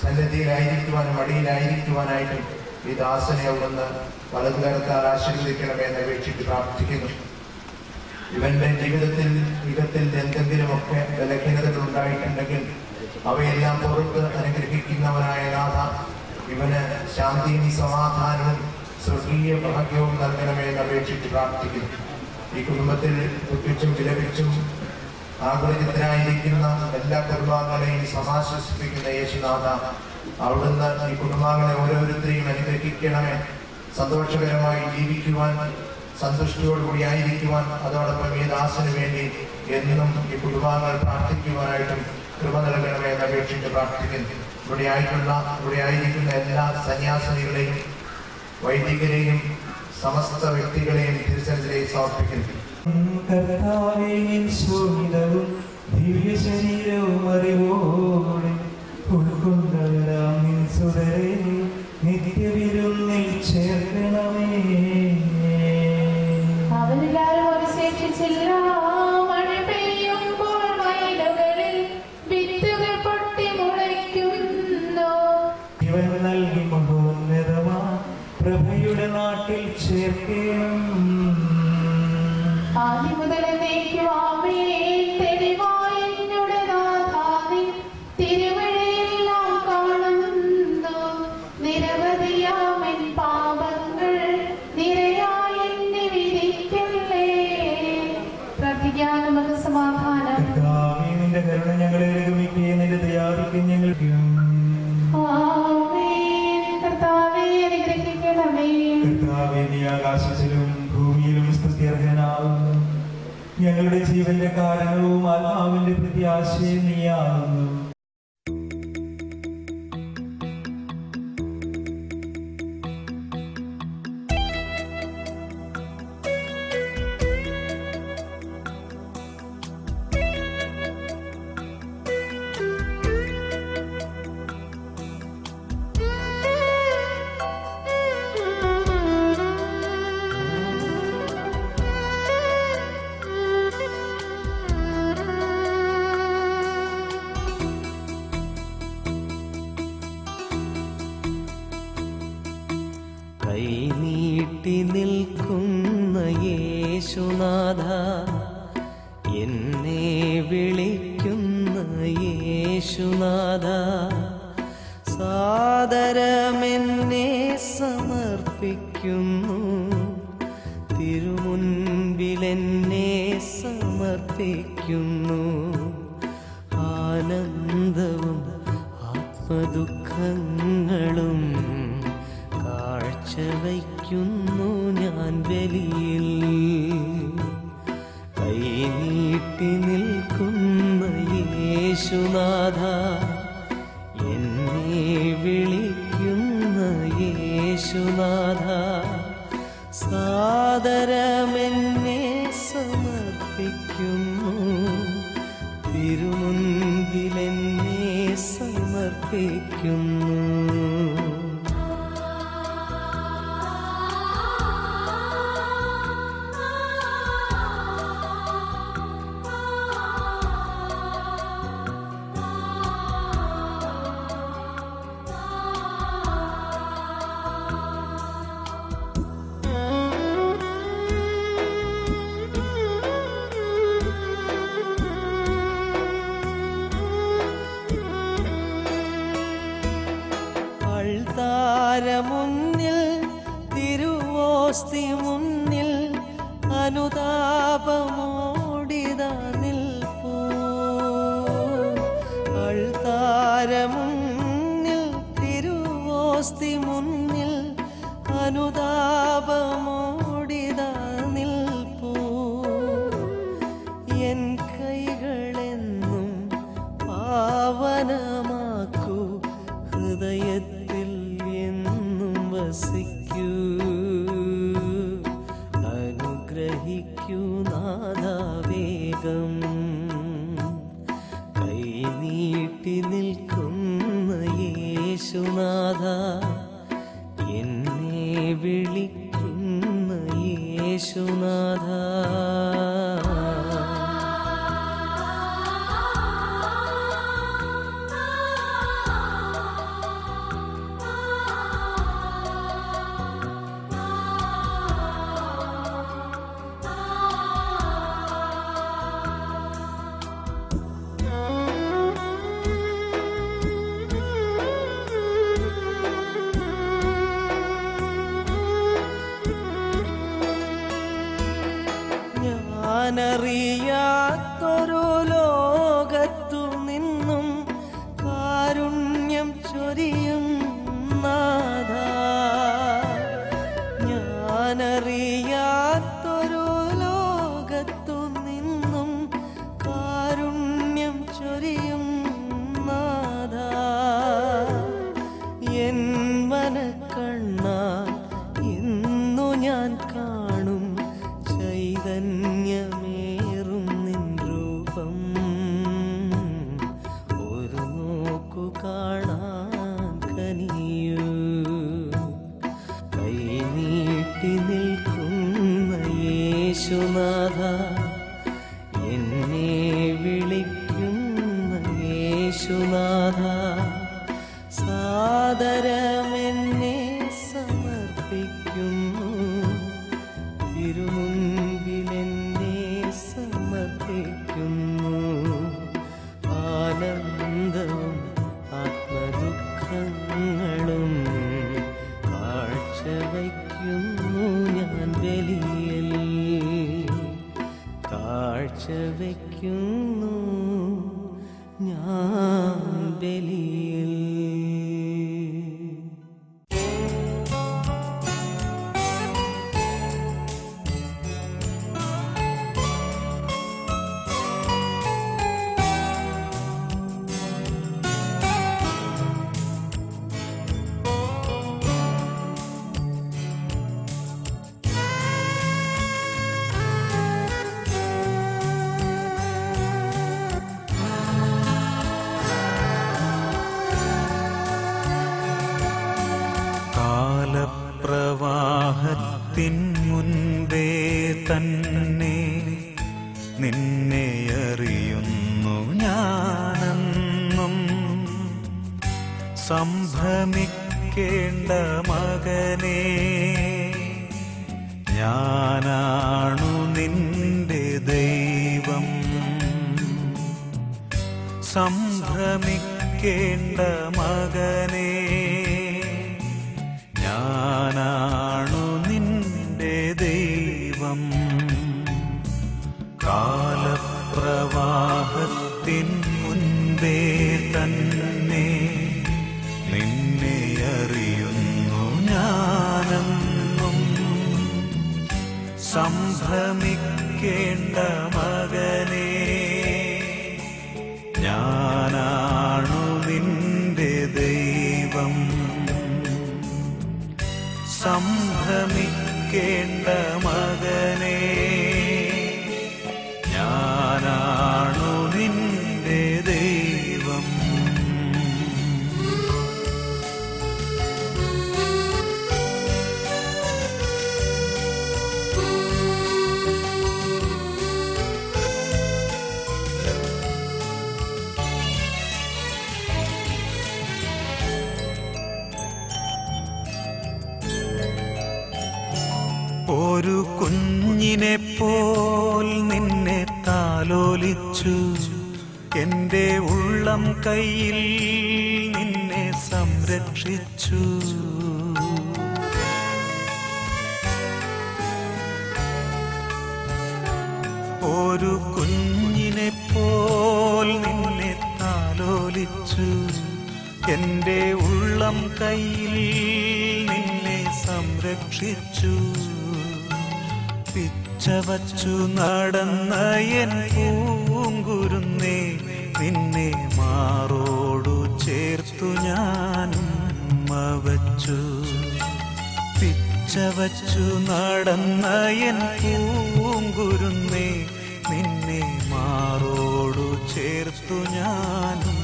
സന്നിധിയിലായിരിക്കുവാനും അടിയിലായിരിക്കുവാനായിട്ടും ഈ ദാസനെ അവിടുന്ന് വലതുകരത്താൽ ആശീർവദിക്കണമേ എന്ന് അപേക്ഷിച്ച് പ്രാർത്ഥിക്കുന്നു. ഇവന്റെ ജീവിതത്തിൽ യുഗത്തിൽ എന്തെങ്കിലുമൊക്കെ ബലഹീനതകൾ ഉണ്ടായിട്ടുണ്ടെങ്കിൽ അവയെല്ലാം പുറത്ത് അനുഗ്രഹിക്കുന്നവനായ നാഥ, ഇവന് ശാന്തിയും സമാധാനവും സ്വർഗീയ ഭാഗ്യവും നൽകണമേ എന്ന് അപേക്ഷിച്ച് പ്രാർത്ഥിക്കുന്നു. ഈ കുടുംബത്തിൽ ദുഃഖിച്ചും വിലപിച്ചും ആഗ്രഹിതരായിരിക്കുന്ന എല്ലാ കുടുംബാംഗങ്ങളെയും സമാശ്വസിപ്പിക്കുന്ന യേശുനാഥ, അവിടുന്ന് ഈ കുടുംബാംഗങ്ങളെ ഓരോരുത്തരെയും അനുഗ്രഹിക്കണമേ. സന്തോഷകരമായി ജീവിക്കുവാൻ, സന്തുഷ്ടിയോടുകൂടി ആയിരിക്കുവാൻ, അതോടൊപ്പം ഈ ദാസന് വേണ്ടി എന്നും ഈ കുടുംബാംഗങ്ങൾ പ്രാർത്ഥിക്കുവാനായിട്ടും കൃപ നൽകണമേ എന്ന് അപേക്ഷിച്ച് പ്രാർത്ഥിക്കുന്നു. ഇവിടെ ആയിരിക്കുന്ന എല്ലാ സന്യാസിനികളെയും വൈദികരെയും സമസ്ത വ്യക്തികളെയും തിരുസന്നിധിയിലേക്ക് സമർപ്പിക്കുന്നു. കർത്താവേ, നിൻ ശോഭിതവും ദിവ്യ ശരീരവും അറിവോടെ ഉൾക്കൊണ്ടവരാം നിൻ സുതരെ നിത്യവിരുന്നിൽ ചേർക്കണമേ. അവനെല്ലാവരും അവശേഷിച്ചില്ല. മഴ പെയ്യുമ്പോൾ വയലുകളിൽ വിത്തുകൾ പൊട്ടി മുളയ്ക്കുന്നു. ഇവൻ നൽകി മഹോന്നതമാ പ്രഭയുടെ നാട്ടിൽ ചേർക്കണം. ആദ്യം മുതൽ എന്നേക്കും ആമേൻ. ഞങ്ങളുടെ ജീവന്റെ കാരണവും ആത്മാവിന്റെ പ്രത്യാശയും നീയാകുന്നു. കൈനീട്ടി നിൽക്കുന്ന യേശുനാഥ, എന്നെ വിളിക്കുന്ന യേശുനാഥ, സാദരമെന്നെ സമർപ്പിക്കുന്നു, തിരുമുൻപിലെന്നെ സമർപ്പിക്കുന്നു. ആനന്ദവും ആത്മദുഃഖങ്ങളും കാഴ്ചവയ്ക്കുന്നു ഞാൻ ബലിയിൽ. കൈനീട്ടി നിൽക്കുന്ന യേശുനാഥ, എന്നെ വിളിക്കുന്ന യേശുനാഥ, സാദരമെന്നെ സമർപ്പിക്കുന്നു, തിരുമുൻപിലെന്നെ സമർപ്പിക്കുന്നു. മുന്നിൽ തിരുവോസ്തി മുന്നിൽ അനുതാപമോടിതാ നിൽപ്പൂ. അൾത്താരമുന്നിൽ തിരുവോസ്തി മുന്നിൽ അനുതാപമോടിതാ നിൽപ്പൂ. എൻ കൈകളെന്നും പാവനമാക്കൂ, ഹൃദയത്തിൽ എന്നും വസിക്കൂ. അനുഗ്രഹിക്കൂ നാദാവേഗം. കൈനീട്ടി നിൽക്കുന്ന യേശുനാഥ, എന്നെ വിളിക്കുന്ന യേശുനാഥ. ഞാനറിയാത്തൊരു ലോകത്തു നിന്നും കാരുണ്യം ചൊരിയും നാഥ. ഞാനറിയാത്തൊരു ലോകത്തു നിന്നും കാരുണ്യം ചൊരിയും നാഥ. എൻ മനക്കണ്ണാൽ ഇന്നു ഞാൻ കാണും ചൈതന്യമേറും നിൻ രൂപം. ഒരു നോക്കു കാണാൻ കനിയൂ. കൈനീട്ടി നിൽക്കുന്ന യേശുനാഥ, എന്നെ വിളിക്കുന്ന യേശുനാഥ, സാദരമെന്നെ സമർപ്പിക്കുന്നു, തിരുമുൻപിലെന്നെ സമർപ്പിക്കുന്നു. ആനന്ദവും ആത്മദുഃഖങ്ങളും കാഴ്ചവയ്ക്കുന്നു ഞാൻ ബലിയിൽ. കാഴ്ചവയ്ക്കുന്നു ഞാൻ ബലിയിൽ. സംഭ്രമിക്കേണ്ട മകനേ, ഞാനാണു നിന്റെ ദൈവം. സംഭ്രമിക്കേണ്ട മകനേ, ഞാനാണു നിന്റെ ദൈവം. കാലപ്രവാഹത്തിൻ മുൻപേ തന്നെ നിന്നെ അറിയുന്നു ഞാനെന്നും. സംഭ്രമിക്കേണ്ട മകനേ, ഞാനാണു നിന്റെ ദൈവം. സംഭ്രമിക്കേണ്ട മകനേ, ഞാനാണു നിന്റെ ദൈവം. ഒരു കുഞ്ഞിനെ പോൽ നിന്നെ താലോലിച്ചു, എൻ്റെ ഉള്ളം കയ്യിൽ നിന്നെ സംരക്ഷിച്ചു. ഒരു കുഞ്ഞിനെ പോൽ നിന്നെ താലോലിച്ചു, എൻ്റെ ഉള്ളം കയ്യിൽ നിന്നെ സംരക്ഷിച്ചു. പിച്ചവച്ചു നടന്ന എൻ പൂങ്കുരുന്നേ, നിന്നെ മാറോടു ചേർത്തു ഞാനും വച്ചു. പിച്ചവച്ചു നടന്ന എൻ പൂങ്കുരുന്നേ, നിന്നെ മാറോടു ചേർത്തു ഞാനും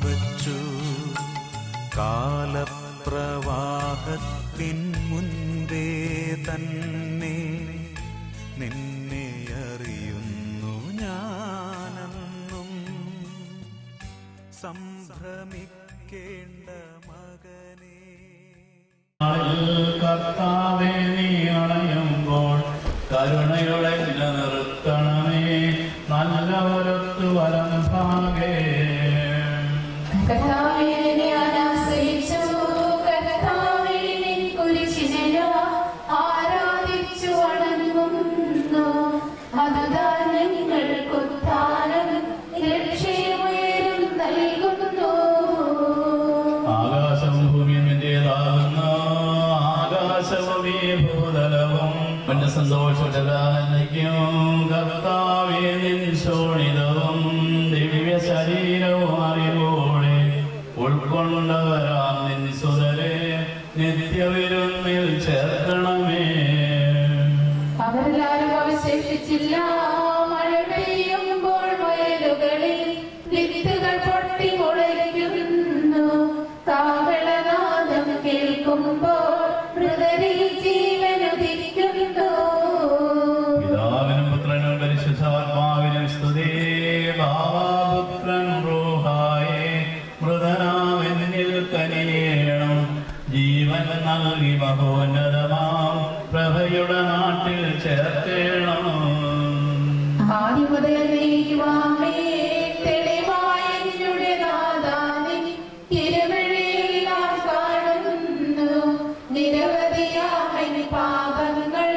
വച്ചു. കാലപ്രവാഹത്തിൻ മുൻപേ തന്നെ നിന്നെ അറിയുന്നു ഞാനെന്നും. സംഭ്രമിക്കേണ്ട മകനേ, കർത്താവേ നീ അണയുമ്പോൾ കരുണയോടെ നിലനിർത്തണമേ, നല്ലവരൊത്തു വലം ഭാഗേ. കർത്താവേ ഞാൻ ആശ്രയിച്ചു, കർത്താവേ നിൻ കുരിശിനെ ആരാധിച്ചു വണങ്ങുന്നു. അതുതാൻ ഞങ്ങൾക്ക് ഉദ്ധാരം രക്ഷയുയരും നൽകുന്നു. ആകാശവും ഭൂമിയും എന്റേതാകുന്നു, ആകാശവും ഈ ഭൂതലവും എന്റെ സന്തോഷവും. കർത്താവേ നിൻ ശോണിതവും ദിവ്യ ശരീരവും അറിവോടെ ഉൾക്കൊണ്ടവരാം നിൻ സുതരെ നിത്യവിരുന്നിൽ ചേർക്കണമേ. അവരെല്ലാരും അവശേഷിച്ചില്ല. മഴ പെയ്യുമ്പോൾ വയലുകളിൽ വിത്തുകൾ പൊട്ടി മുളയ്ക്കുന്നു. കാഹളനാദം കേൾക്കുമ്പോൾ മൃതരിൽ ജീവനുദിക്കുന്നു. പിതാവിനും പുത്രനും പരിശുദ്ധാത്മാവിനും സ്തുതി. ഭാവപുത്രൻ റൂഹായേ മൃതനാമെന്നിൽ കനിയേണം. ജീവൻ നൽകി മഹോന്നതമാം പ്രഭയുടെ നാട്ടിൽ ചേർത്തേണം. ആദ്യം മുതൽ നീക്കുവാമേ തെളിവായ എന്നുടെ നാഥാനിൻ തിരുവഴിയെല്ലാം കാണുന്നു. നിരവധിയായ പാപങ്ങൾ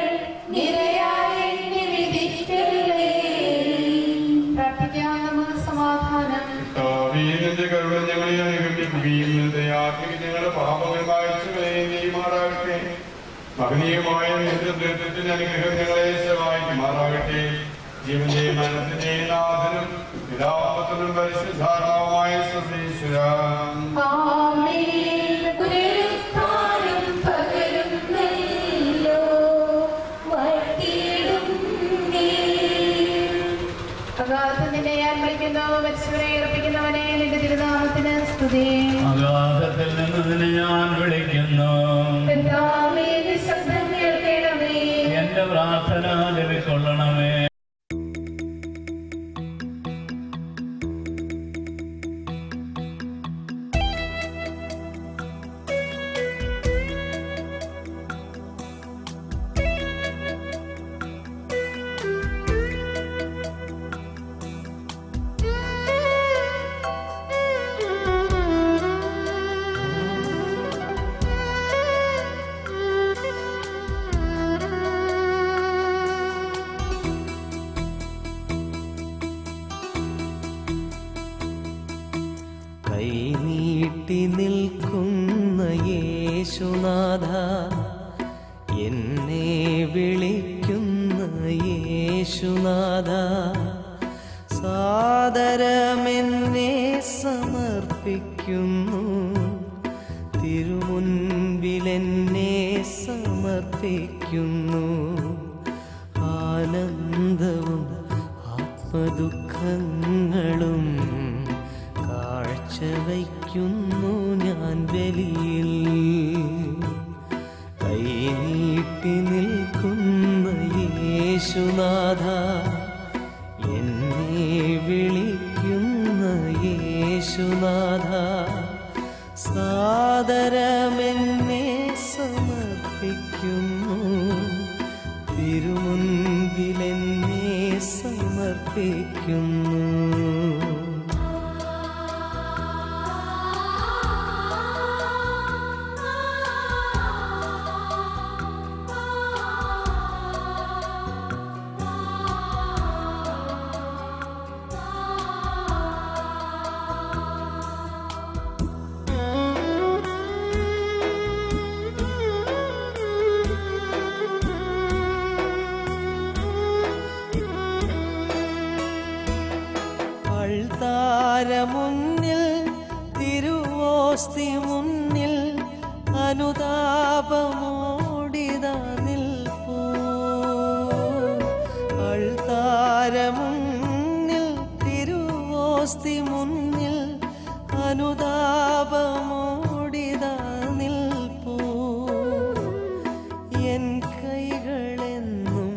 നിരയായി എന്നെ വിധിക്കരുതേ. പ്രാർത്ഥിക്കാം നമുക്ക് സമാധാനം. കരുണ ഞങ്ങളെ അനുഗ്രഹിക്കുകയും ഞങ്ങളുടെ പാപങ്ങൾ വായിച്ചു കളയുമാറാകട്ടെ. മഹനീയമായ നേതൃത്വത്തിന് അനുഗ്രഹം ഞങ്ങളെ സഹായിക്കുമാറാകട്ടെ. ജീവന്റെയും മരണത്തിന്റെയും നാഥനും പിതാപുത്രനും പരിശുദ്ധാത്മാവുമായ സർവേശ്വരൻ. അഗാധത്തിന്റെ ഞാൻ വിളിക്കുന്നു, മരിച്ചവരെ ഉറപ്പിക്കുന്നവനെ നിന്റെ തിരുനാമത്തിന് സ്തുതി. അഗാധത്തിൽ നിന്ന് നിന്നെ ഞാൻ വിളിക്കുന്നു, ശബ്ദം കേൾക്കണമേ. എന്റെ പ്രാർത്ഥന ലഭിക്കൊള്ളണമേ. യേശുനാഥ എന്നെ വിളിക്കുന്ന യേശുനാഥ സാദരമെന്നെ സമർപ്പിക്കുന്നു തിരുമുൻപിലെന്നെ സമർപ്പിക്കുന്നു ആനന്ദവും ആത്മദുഃഖങ്ങളും കാഴ്ചവയ്ക്കുന്നു ഞാൻ ബലിയിൽ കൈനീട്ടി നിൽക്കുന്ന യേശുനാഥ എന്നെ വിളിക്കുന്ന യേശുനാഥ സാദരമെന്നെ സമർപ്പിക്കുന്നു തിരുമുൻപിലെന്നെ സമർപ്പിക്കുന്നു മുന്നിൽ തിരുവോസ്തി മുന്നിൽ അനുതാപമോടിതാ നിൽപ്പൂ അൾത്താരമുന്നിൽ തിരുവോസ്തി മുന്നിൽ അനുതാപമോടിതാ നിൽപ്പൂ എൻ കൈകളെന്നും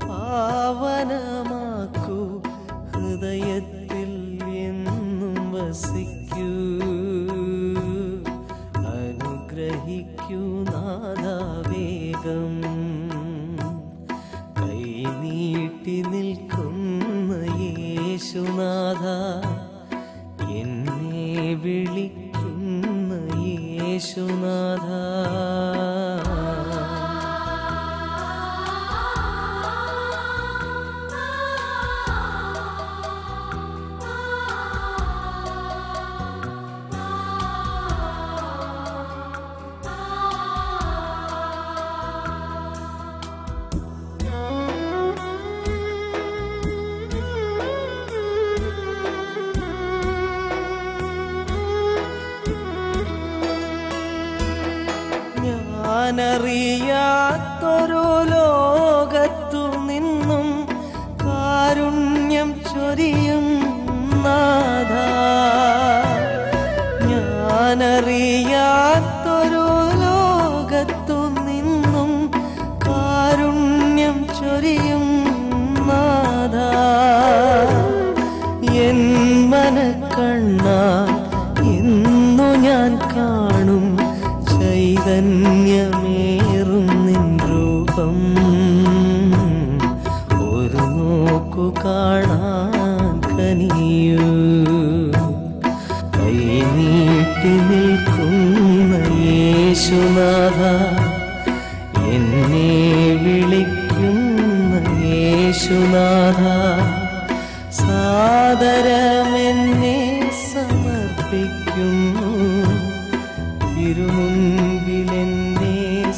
പാവനമാക്കൂ ഹൃദയത്തിൽ വസിക്കൂ അനുഗ്രഹിക്കൂ നാദാവേഗം കൈനീട്ടി നിൽക്കുന്ന യേശുനാഥ എന്നെ വിളിക്കുന്ന യേശുനാഥ ഞാനറിയാത്തൊരു ലോകത്തു നിന്നും കാരുണ്യം ചൊരിയും നാഥ ഞാനറിയാത്തൊരു ലോകത്തു നിന്നും കാരുണ്യം ചൊരിയും നാഥ എൻ മനക്കണ്ണാ ഇന്നു ഞാൻ കാണും ചൈതന്യമേറും നിൻ രൂപം ഒരു നോക്കു കാണാൻ കനിയൂ കൈനീട്ടി നിൽക്കുന്ന യേശുനാഥ എന്നെ വിളിക്കുന്ന യേശുനാഥ സാദരമെന്നെ സമർപ്പിക്കുന്നു തിരുമുൻപിലെന്നെ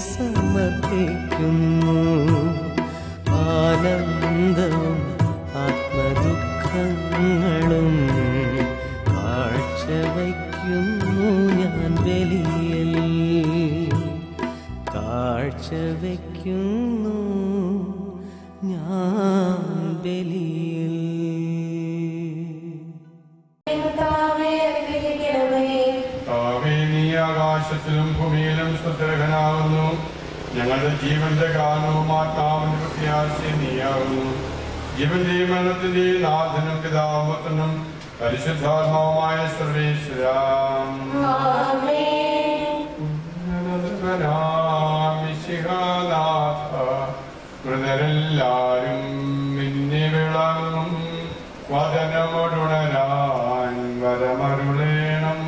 സമർപ്പിക്കുന്നു ആനന്ദവും ആത്മദുഃഖങ്ങളും കാഴ്ചവയ്ക്കുന്നു ഞാൻ ബലിയിൽ കാഴ്ചവയ്ക്കുന്നു ഞാൻ ബലിയിൽ ആകാശത്തിലും ഭൂമിയിലും സ്തുത്യർഹനാകുന്നു ഞങ്ങളുടെ ജീവന്റെ കാരണവും ആത്മാവിന്റെ പ്രത്യാശയും നീയാകുന്നു ജീവന്റെയും മരണത്തിന്റെയും നാഥനും പിതാമത്തനും പരിശുദ്ധാത്മാവുമായ സർവേശ്വരാം മൃതരെല്ലാരും മിന്നി വിളങ്ങും വദനമൊടുണരാൻ വരമരുളേണം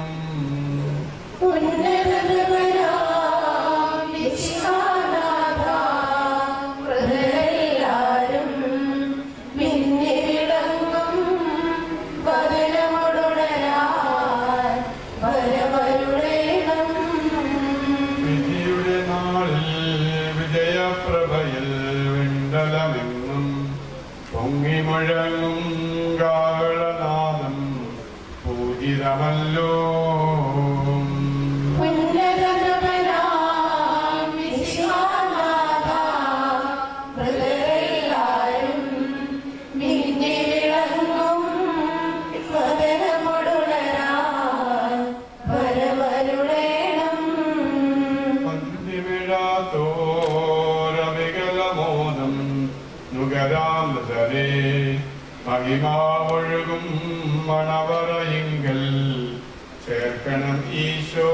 ഞാനും മണവറയെങ്കിൽ ചേർക്കണം ഈശോ.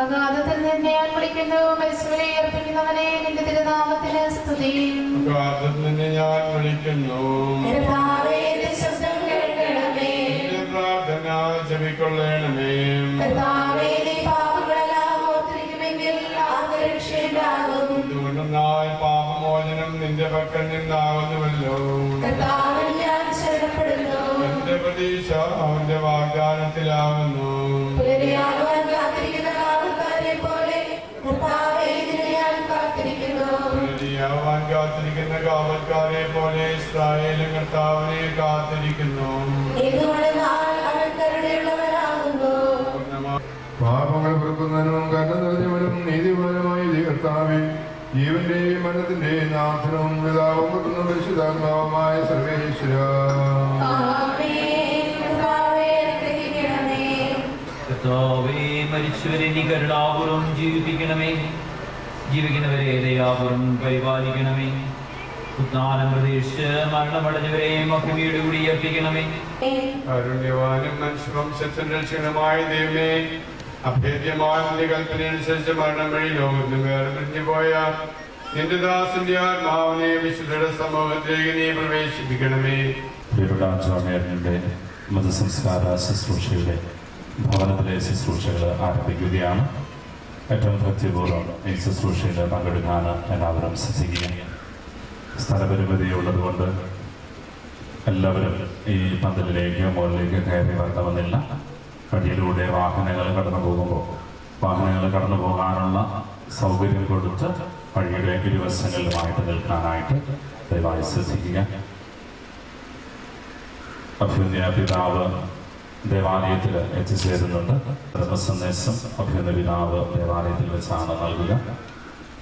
അഗാധത്തിൽ നിന്നെ ഞാൻ വിളിക്കുന്നു, മരിച്ചവരെ അർപ്പിക്കുന്നവനെ നിന്റെ തിരുനാമത്തിന് സ്തുതി. അഗാധത്തിൽ നിന്നെ ഞാൻ വിളിക്കുന്നു, പ്രാർത്ഥന ജപിക്കൊള്ളണമേ. എന്തുകൊണ്ടെന്നാൽ പാപമോചനം നിന്റെ പക്കൽ നിന്നാകുന്നുവല്ലോ. എന്റെ പ്രതീക്ഷ അവന്റെ വാഗ്ദാനത്തിലാകുന്നു. കാത്തിരിക്കുന്ന കാവൽക്കാരെ പോലെ ഇസ്രായേലും കർത്താവിനെ കാത്തിരിക്കുന്നു. പാപങ്ങൾ പൊറുക്കുന്നതിനും കരുണ നിറഞ്ഞവനും നീതിപരമായ കർത്താവേ, ജീവന്റെയും മരണത്തിന്റെയും നാഥനും പിതാവും പുത്രനും പരിശുദ്ധാത്മാവുമായ സർവേശ്വര, കർത്താവേ, മരിച്ചവരെ നീ കരുണാപൂർവം ജീവിപ്പിക്കണമേ. ജീവിക്കുന്നവരെ ദയാപൂർവം പരിപാലിക്കണമേ. ഉത്ഥാനം പ്രതീക്ഷിച്ച് മരണമടഞ്ഞവരെ മഹിമയോട് കൂടി അർപ്പിക്കണമേ. കാരുണ്യവാനും മനുഷ്യവംശത്തിന് രക്ഷകനുമായ ദൈവമേ, അഭേദ്യമായ നിന്റെ കൽപ്പനയനുസരിച്ച് മരണം വഴി ലോകത്തിന് വേർപിരിഞ്ഞു പോയ നിന്റെ ദാസന്റെ ആത്മാവിനെ വിശുദ്ധയുടെ സമൂഹത്തിലേക്ക് നീ പ്രവേശിപ്പിക്കണമേ. പ്രിയപ്പെട്ട ജോമേറിന്റെ മതസംസ്കാര ശുശ്രൂഷയുടെ ഭവനത്തിലെ ശുശ്രൂഷകൾ ആരംഭിക്കുകയാണ്. ഏറ്റവും ഭക്തിപൂർവ്വം ഈ ശുശ്രൂഷയിൽ പങ്കെടുക്കാൻ എല്ലാവരും ശ്രദ്ധിക്കുക. സ്ഥലപരിമിതിയുള്ളതുകൊണ്ട് എല്ലാവരും ഈ പന്തലിലേക്ക് മുകളിലേക്ക് കയറി വരണമെന്നില്ല. വഴിയിലൂടെ വാഹനങ്ങൾ കടന്നു പോകുമ്പോൾ വാഹനങ്ങൾ കടന്നു പോകാനുള്ള സൗകര്യം കൊടുത്ത് വഴിയുടെ ഇരുവശങ്ങളിലുമായിട്ട് നിൽക്കാനായിട്ട് ദയവായി ശ്രദ്ധിക്കുക. അഭ്യുന്നയ പിതാവ് ദേവാലയത്തിൽ എത്തിച്ചേരുന്നുണ്ട്. ധർമ്മസന്ദേശം അഭ്യുന്നയ പിതാവ് ദേവാലയത്തിൽ വെച്ചാണ് നൽകുക.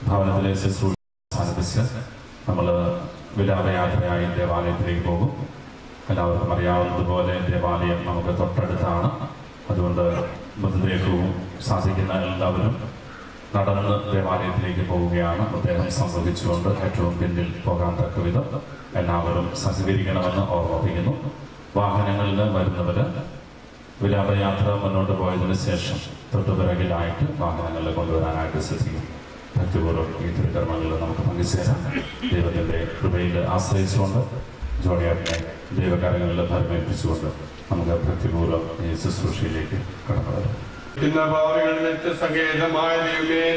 ഭവനത്തിലെ ശുശ്രൂഷ അവസാനിപ്പിച്ച് നമ്മൾ വിലാപയാത്രയായി ദേവാലയത്തിലേക്ക് പോകും. എല്ലാവർക്കും അറിയാവുന്നതുപോലെ ദേവാലയം നമുക്ക് തൊട്ടടുത്താണ്. അതുകൊണ്ട് മൃതദേഹവും സാധിക്കുന്ന എല്ലാവരും നടന്ന് ദേവാലയത്തിലേക്ക് പോവുകയാണ്. മൃതദേഹം സംഭവിച്ചുകൊണ്ട് ഏറ്റവും പിന്നിൽ പോകാൻ തക്ക വിധം എല്ലാവരും സഹകരിക്കണമെന്ന് ഓർമ്മിപ്പിക്കുന്നു. വാഹനങ്ങളിൽ വരുന്നവർ വിലാപയാത്ര മുന്നോട്ട് പോയതിനു ശേഷം തൊട്ടുപിറകിലായിട്ട് വാഹനങ്ങളിൽ കൊണ്ടുവരാനായിട്ട് ശ്രദ്ധിക്കും. ഭക്തിപൂർവ്വം ഈ തിരുക്കർമ്മങ്ങളിൽ നമുക്ക് പങ്കുചേരാം. ദൈവത്തിൻ്റെ കൃപയിൽ ആശ്രയിച്ചുകൊണ്ട് ജോണിയാറിനെ ദൈവകാര്യങ്ങളിൽ ഭരമേൽപ്പിച്ചുകൊണ്ട് നമുക്ക് ഭക്തിപൂർവ്വം ഈ ശുശ്രൂഷയിലേക്ക് കടന്നു വരാം. സങ്കേതമായ ദൈവമേ,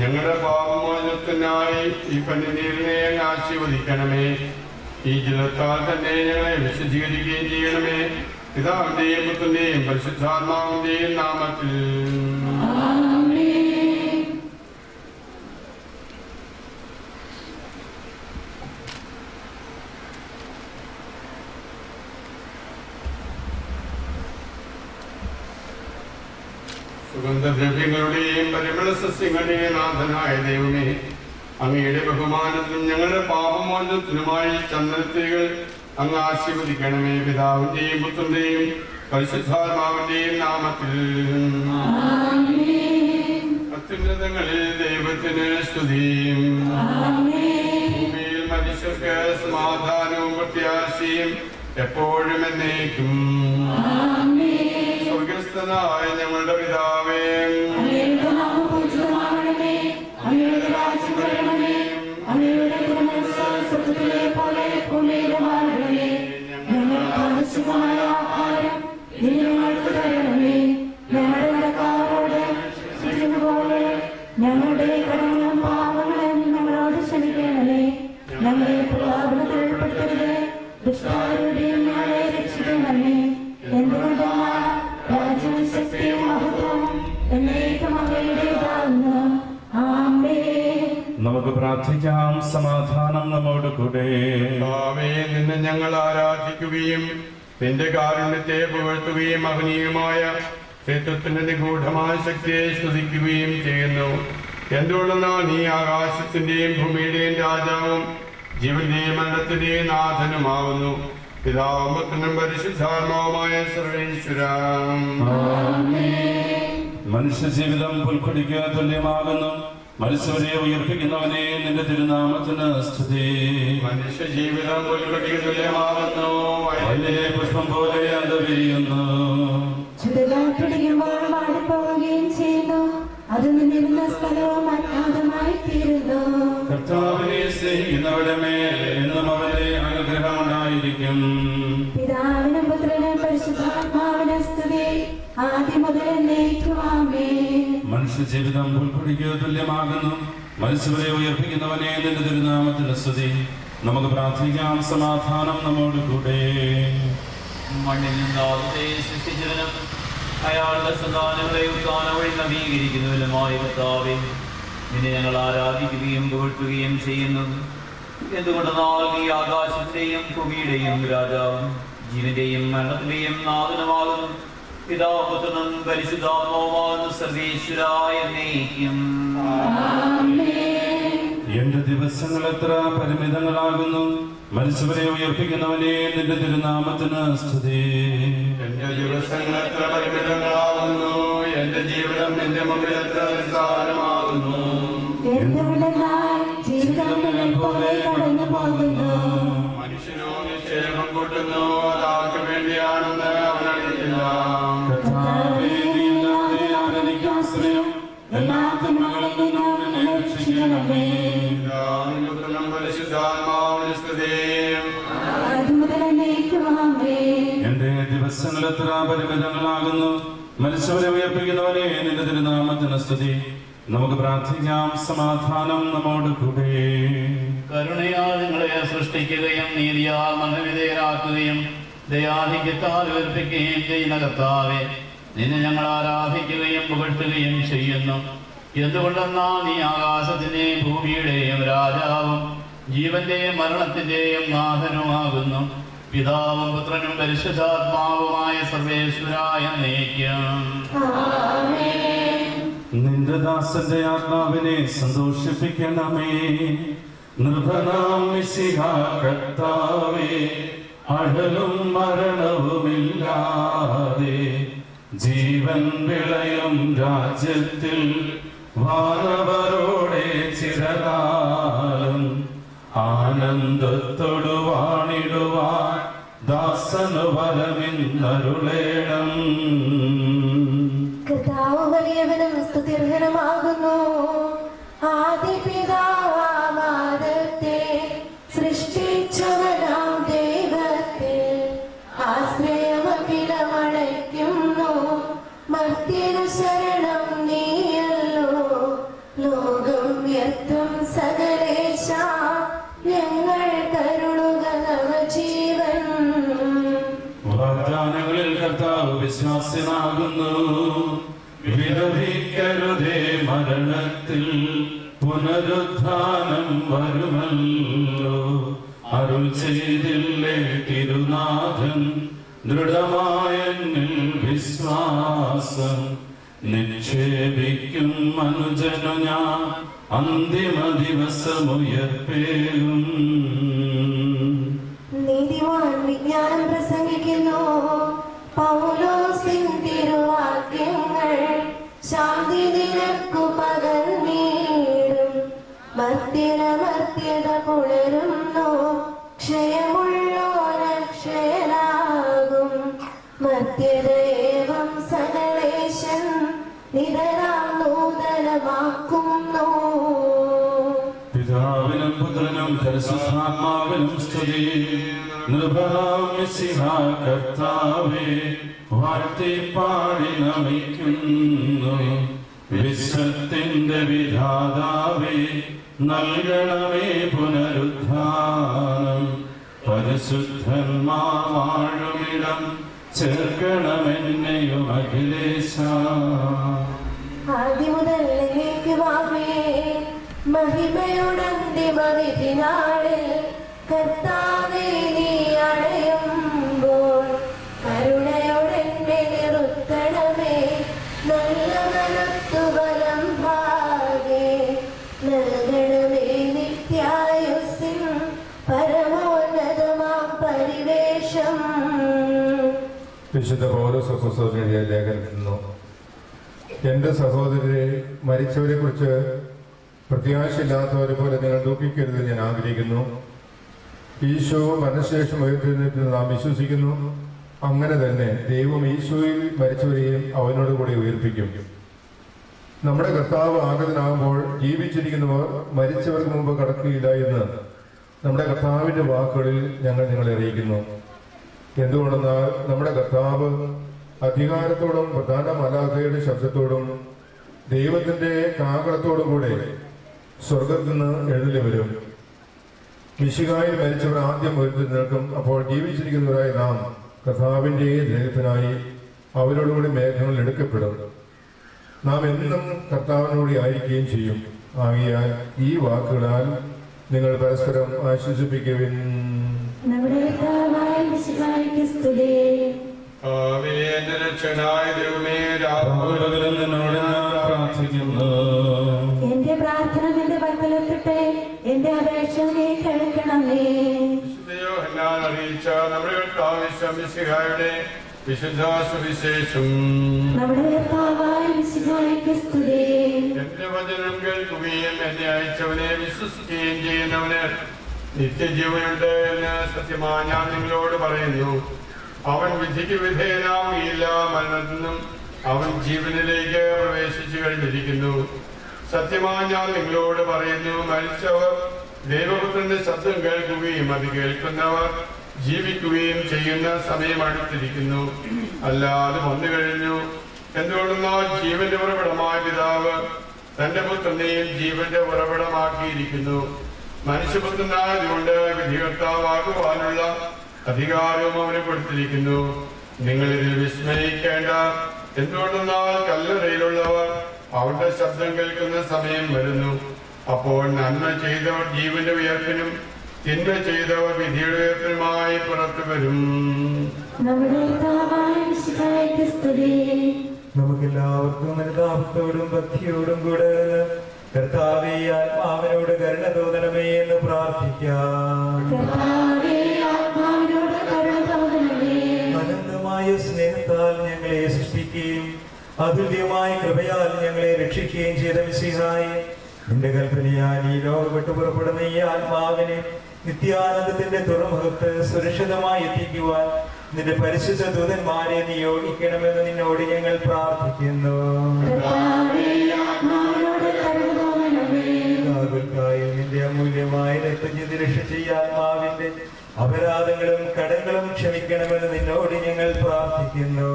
ഞങ്ങളുടെ പാപമോചനത്തിനായി ഈ കണ്ണുനീരിനെ ആശീർവദിക്കണമേ. ഈ ജലത്താൽ തന്നെ ഞങ്ങളെ വിശദീകരിക്കുകയും ചെയ്യണമേ. പിതാവിന്റെയും പുത്രന്റെയും പരിശുദ്ധാത്മാവിന്റെയും നാമത്തിൽ. സുഗന്ധദ്രവ്യങ്ങളുടെയും പരിമള സസ്യങ്ങളുടെയും നാഥനായ ദൈവമേ, അങ്ങയുടെ ബഹുമാനത്തിനും ഞങ്ങളുടെ പാപമോചനത്തിനുമായി ചന്ദനത്തികൾ അങ്ങ് ആശീർവദിക്കണമേ. പിതാവിന്റെയും പുത്രന്റെയും പരിശുദ്ധാത്മാവിന്റെയും നാമത്തിൽ. അത്യുന്നതങ്ങളിൽ ദൈവത്തിന് സ്തുതിയും ഭൂമിയിൽ മനുഷ്യർക്ക് സമാധാനവും പ്രത്യാശയും എപ്പോഴും എന്നേക്കും. സ്വർഗസ്ഥനായ ഞങ്ങളുടെ പിതാവേ, ഞങ്ങളുടെ കടങ്ങളും പാവങ്ങളും ഞങ്ങളോട് ക്ഷമിക്കണമേ. ഞങ്ങളെ പ്രലോഭനത്തിൽ ഉൾപ്പെടുത്തരുതേ, ദുഷ്ടാരൂടെയും ഞങ്ങളെ രക്ഷിക്കണമേ. എന്തുകൊണ്ടെന്നാൽ രാജ്യവും ശക്തിയും മഹത്വവും എന്നേക്കും അങ്ങയുടേതാകുന്നു. ആമേൻ. നമുക്ക് പ്രാർത്ഥിക്കാം. സമാധാനം നമ്മോട് കൂടെ. നിന്നെ ഞങ്ങൾ ആരാധിക്കുകയും നിന്റെ കാരുണ്യത്തെ പുകഴ്ത്തുകയും മഹനീയമായ ക്ഷേത്രത്തിന്റെ നിഗൂഢമായ ശക്തിയെ സ്തുതിക്കുകയും ചെയ്യുന്നു. എന്തുകൊണ്ടെന്നാൽ നീ ആകാശത്തിന്റെയും ഭൂമിയുടെയും രാജാവും ജീവന്റെയും മരണത്തിന്റെയും നാഥനുമാവുന്നു. പിതാവും പുത്രനും പരിശുദ്ധാത്മാവുമായ സർവേശ്വരം. മനുഷ്യ ജീവിതം പുൽക്കൊടിക്ക് തുല്യമാകുന്നു. മരിച്ചവരെ ഉയർപ്പിക്കുന്നവനെ നിന്റെ തിരുനാമത്തിന് സ്തുതി. മനുഷ്യ ജീവിതം പുൽക്കൊടിക്ക് തുല്യമാകുന്നു. വയലിലെ പുഷ്പം പോലെ അത് വിരിയുന്നു. ചുടലായിട്ടിടിക്കുമ്പോൾ വാടിപ്പോവുകയും ചെയ്യുന്നു. അത് നിന്നിരുന്ന സ്ഥലവും അജ്ഞാതമായി തീരുന്നു. കർത്താവിനെ സ്നേഹിക്കുന്നവരുടെ മേൽ എന്നും അവന്റെ അനുഗ്രഹം ഉണ്ടായിരിക്കും. പിതാവിനും പുത്രനും പരിശുദ്ധാത്മാവിനും സ്തുതി, ആദ്യം മുതൽ എന്നേക്കും ആമേൻ. മനുഷ്യ ജീവിതം പുൽക്കൊടിക്ക് തുല്യമാകുന്നു. മരിച്ചവരെ ഉയർപ്പിക്കുന്നവനെ നിന്റെ തിരുനാമത്തിന് സ്തുതി. നമുക്ക് പ്രാർത്ഥിക്കാം. സമാധാനം നമ്മോട് കൂടെ. മണ്ണിൽ നിന്ന് ആദ്യത്തെ സൃഷ്ടിച്ചവനും അയാളുടെ സന്താനങ്ങളെ ഉദ്ധാന വഴി നവീകരിക്കുന്നവനുമായ കർത്താവേ, നിന്നെ ഞങ്ങൾ ആരാധിക്കുകയും പുകഴ്ത്തുകയും ചെയ്യുന്നു. എന്തുകൊണ്ടെന്നാൽ നീ ആകാശത്തിന്റെയും ഭൂമിയുടെയും രാജാവും ജീവന്റെയും മരണത്തിന്റെയും നാഥനുമാകുന്നു. പിതാവും പുത്രനും പരിശുദ്ധാത്മാവുമാകുന്ന സർവേശ്വരായ എന്നേക്കും. എന്റെ ദിവസങ്ങൾ എത്ര പരിമിതങ്ങളാകുന്നു. മരിച്ചവരെ ഉയർപ്പിക്കുന്നവനെ നിന്റെ തിരുനാമത്തിന് സ്തുതി. എന്റെ ദിവസങ്ങൾ എത്ര പരിമിതങ്ങളാകുന്നു. എന്റെ ജീവിതം നിന്റെ മുമ്പിൽ എത്ര നിസ്സാരമാകുന്നു. ജീവിതം പോലെ കടന്നു പോകുന്നു. മനുഷ്യനോ നിക്ഷേപം കൂട്ടുന്നു, അതാർക്ക് വേണ്ടിയാണെന്ന് അവനറിയില്ല. എല്ലാ തിന്മകളിൽ നിന്നും എന്നെ രക്ഷിക്കണമേ. എന്റെ ദിവസങ്ങൾ എത്ര പരിമിതങ്ങളാകുന്നു. മരിച്ചവരെ ഉയർപ്പിക്കുന്നവനെ നിന്റെ തിരുനാമത്തിന് സ്തുതി. നമുക്ക് പ്രാർത്ഥിക്കാം. സമാധാനം നമ്മോട് കൂടെ. കരുണയാൽ നിങ്ങളെ സൃഷ്ടിക്കുകയും നീതിയാൽ മനവിധേയരാക്കുകയും ദയാധിക്യത്താൽ ഉയർപ്പിക്കുകയും ചെയ്യുന്ന കർത്താവേ, നിന്നെ ഞങ്ങൾ ആരാധിക്കുകയും പുകഴ്ത്തുകയും ചെയ്യുന്നു. എന്തുകൊണ്ടെന്നാൽ നീ ആകാശത്തിന്റെയും ഭൂമിയുടെയും രാജാവും ജീവന്റെയും മരണത്തിന്റെയും നാഥനുമാകുന്നു. പിതാവും പുത്രനും പരിശുദ്ധാത്മാവുമായ സർവേശ്വരായ എന്നേക്കും. നിന്റെ ദാസന്റെ ആത്മാവിനെ സന്തോഷിപ്പിക്കണമേ. നിർഭനാം മിശിഹാ കർത്താവേ, അഴലും മരണവുമില്ലാതെ ജീവൻ വിളയും രാജ്യത്തിൽ വാനവരോടെ ചിരകാലം ആനന്ദത്തോടു വാണിടുവാൻ ദാസനു വരമിന്നരുളേണം. കർത്താവ് വലിയവനും സ്തുത്യർഹനുമാകുന്നു. ആദിപിതാവാദത്തെ സൃഷ്ടിച്ചവനാം ദൈവത്തെ ആശ്രയമഖിലമടയ്ക്കുന്നു. മർത്യനു ശരണം നീയല്ലോ. ലോകം വ്യർത്ഥം സകലേശ, ഞങ്ങൾ കരുളുക നവജീവൻ. വാഗ്ദാനങ്ങളിൽ കർത്താവ് വിശ്വാസ്യനാകുന്നു. വിലപിക്കരുതേ, മരണത്തിൽ പുനരുത്ഥാനം വരുമല്ലോ. അരുൾ ചെയ്തില്ലേ തിരുനാഥൻ, ദൃഢമായ വിശ്വാസം നിക്ഷേപിക്കും മനുജനു ഞാൻ അന്തിമ ദിവസമുയർപ്പേലും. നീതിമാൻ വിജ്ഞാനം പ്രസംഗിക്കുന്നു. പൗലോസിൻ തിരുവാക്യങ്ങൾ ശാന്തി നിനക്കു പകർന്നീടും. മർത്യത പുലരുന്നു, ക്ഷയമുള്ളോരക്ഷയരാകും. മർത്യതയേവം സകലേശൻ നിതരാം നൂതനമാക്കുന്നു. പിതാവിനും പുത്രനും പരിശുദ്ധാത്മാവിനും സ്തുതി. നിർഭനാം മിശിഹാ കർത്താവേ, വാഴ്ത്തിപ്പാടി നമിക്കുന്നു. വിശ്വത്തിന്റെ വിധാതാവേ, നൽകണമേ പുനരുദ്ധാനം. പരിശുദ്ധന്മാർ വാഴുമിടം ചേർക്കണമെന്നെയും അഖിലേശ. ആദ്യം മുതൽ എന്നേക്കുമാമേ. മഹിമയുടന്തിമവിധി നാളിൽ കർത്താവേ നീ അടയുമ്പോൾ കരുണയോടെന്നെ നിർത്തണമേ. നല്ല മനത്തുബലം ഭാഗേ നൽകണമേ നിത്യായുസ്സിൻ വിശുദ്ധ പൗലോസ് അപ്പോസ്തലൻ എഴുതിയ ലേഖനത്തിൽ നിന്നു. എൻ്റെ സഹോദരരെ, മരിച്ചവരെ കുറിച്ച് പ്രത്യാശയില്ലാത്തവരെ പോലെ നിങ്ങൾ ദുഃഖിക്കരുതെന്ന് ഞാൻ ആഗ്രഹിക്കുന്നു. ഈശോ മരണശേഷം ഉയർത്തെഴുന്നേറ്റ് നാം വിശ്വസിക്കുന്നു. അങ്ങനെ തന്നെ ദൈവം ഈശോയിൽ മരിച്ചവരെയും അവനോട് കൂടി ഉയർപ്പിക്കും. നമ്മുടെ കർത്താവ് ആഗതനാകുമ്പോൾ ജീവിച്ചിരിക്കുന്നവർ മരിച്ചവർക്ക് മുമ്പ് കടക്കുകയില്ല എന്ന് നമ്മുടെ കർത്താവിന്റെ വാക്കുകളിൽ ഞങ്ങൾ നിങ്ങളെ അറിയിക്കുന്നു. എന്തുകൊണ്ടെന്നാൽ നമ്മുടെ കർത്താവ് അധികാരത്തോടും പ്രധാന മലാഖയുടെ ശബ്ദത്തോടും ദൈവത്തിന്റെ കാഹളത്തോടും കൂടെ സ്വർഗത്തിൽ നിന്ന് എഴുന്നള്ളി വരും. മിശിഹായിൽ മരിച്ചവർ ആദ്യം ഉയർത്തെഴുന്നേൽക്കും. അപ്പോൾ ജീവിച്ചിരിക്കുന്നവരായി നാം കർത്താവിന്റെ ദേഹത്തിനായി അവരോടുകൂടി മേഘങ്ങളിൽ എടുക്കപ്പെടും. നാം എന്നും കർത്താവിനോട് ആയിരിക്കുകയും ചെയ്യും. ആകയാൽ ഈ വാക്കുകളാൽ നിങ്ങൾ പരസ്പരം ആശ്വസിപ്പിക്കുവിൻ. എന്റെ പ്രാർത്ഥന നിന്റെ പക്കലെത്തട്ടെ, എന്റെ അപേക്ഷ നീ കേൾക്കണമേ. അറിയിച്ച നമ്മുടെ കർത്താവിന്റെ വിശുദ്ധ സുവിശേഷം. എന്റെ വചനം കേൾക്കുകയും എന്നെ അയച്ചവനെ വിശ്വസിക്കുകയും ചെയ്യുന്നവന് നിത്യജീവനുണ്ട് എന്ന് സത്യമായി ഞാൻ നിങ്ങളോട് പറയുന്നു. അവൻ വിധിക്ക് വിധേയനാവുകയില്ല, മരണത്തിൽ നിന്നും അവൻ ജീവനിലേക്ക് പ്രവേശിച്ചു കഴിഞ്ഞിരിക്കുന്നു. സത്യമായി ഞാൻ നിങ്ങളോട് പറയുന്നു, മരിച്ചവർ ദൈവപുത്രന്റെ ശബ്ദം കേൾക്കുകയും അത് കേൾക്കുന്നവർ ജീവിക്കുകയും ചെയ്യുന്ന സമയം അടുത്തിരിക്കുന്നു. അല്ലാതെ വന്നു കഴിഞ്ഞു. എന്തുകൊണ്ടെന്നാൽ ജീവന്റെ ഉറവിടമായ പിതാവ് തന്റെ പുത്രനെയും ജീവന്റെ ഉറവിടമാക്കിയിരിക്കുന്നു. മനുഷ്യപുത്രനായതുകൊണ്ട് വിധികർത്താവാകുവാനുള്ള അധികാരവും അവന് കൊടുത്തിരിക്കുന്നു. നിങ്ങൾ ഇതിൽ വിസ്മയിക്കേണ്ട. എന്തുകൊണ്ടെന്നാൽ കല്ലറയിലുള്ളവർ അവരുടെ ശബ്ദം കേൾക്കുന്ന സമയം വരുന്നു. അപ്പോൾ നന്മ ചെയ്തവർ ജീവന്റെ ഉയർപ്പിനും തിന്മ ചെയ്തവർ വിധിയുടെ ഉയർപ്പിനുമായി പുറത്തു വരും. നമുക്കെല്ലാവർക്കും അനുതാപത്തോടും ഭക്തിയോടും കൂടെ കർത്താവേ ആത്മാവിനോട് കരുണ തോന്നണമേ എന്ന് പ്രാർത്ഥിക്കാം. അനന്തമായ സ്നേഹത്താൽ ഞങ്ങളെ സൃഷ്ടിക്കുകയും അതുല്യമായ കൃപയാൽ ഞങ്ങളെ രക്ഷിക്കുകയും ചെയ്ത മിശിഹായേ, നിന്റെ കൽപ്പനയാൽ ഈ ലോകം വിട്ടു പുറപ്പെടുന്ന ഈ ആത്മാവിനെ നിത്യാനന്ദത്തിന്റെ തുറമുഖത്ത് സുരക്ഷിതമായി എത്തിക്കുവാൻ നിന്റെ പരിശുദ്ധ ദൂതന്മാരെ നിയോഗിക്കണമെന്ന് നിന്നോട് ഞങ്ങൾ പ്രാർത്ഥിക്കുന്നു. നിന്റെ അമൂല്യമായ രക്തചിന്തി രക്ഷിച്ച ഈ ആത്മാവിന്റെ അപരാധങ്ങളും കടങ്ങളും ക്ഷമിക്കണമെന്ന് നിന്നോട് ഞങ്ങൾ പ്രാർത്ഥിക്കുന്നു.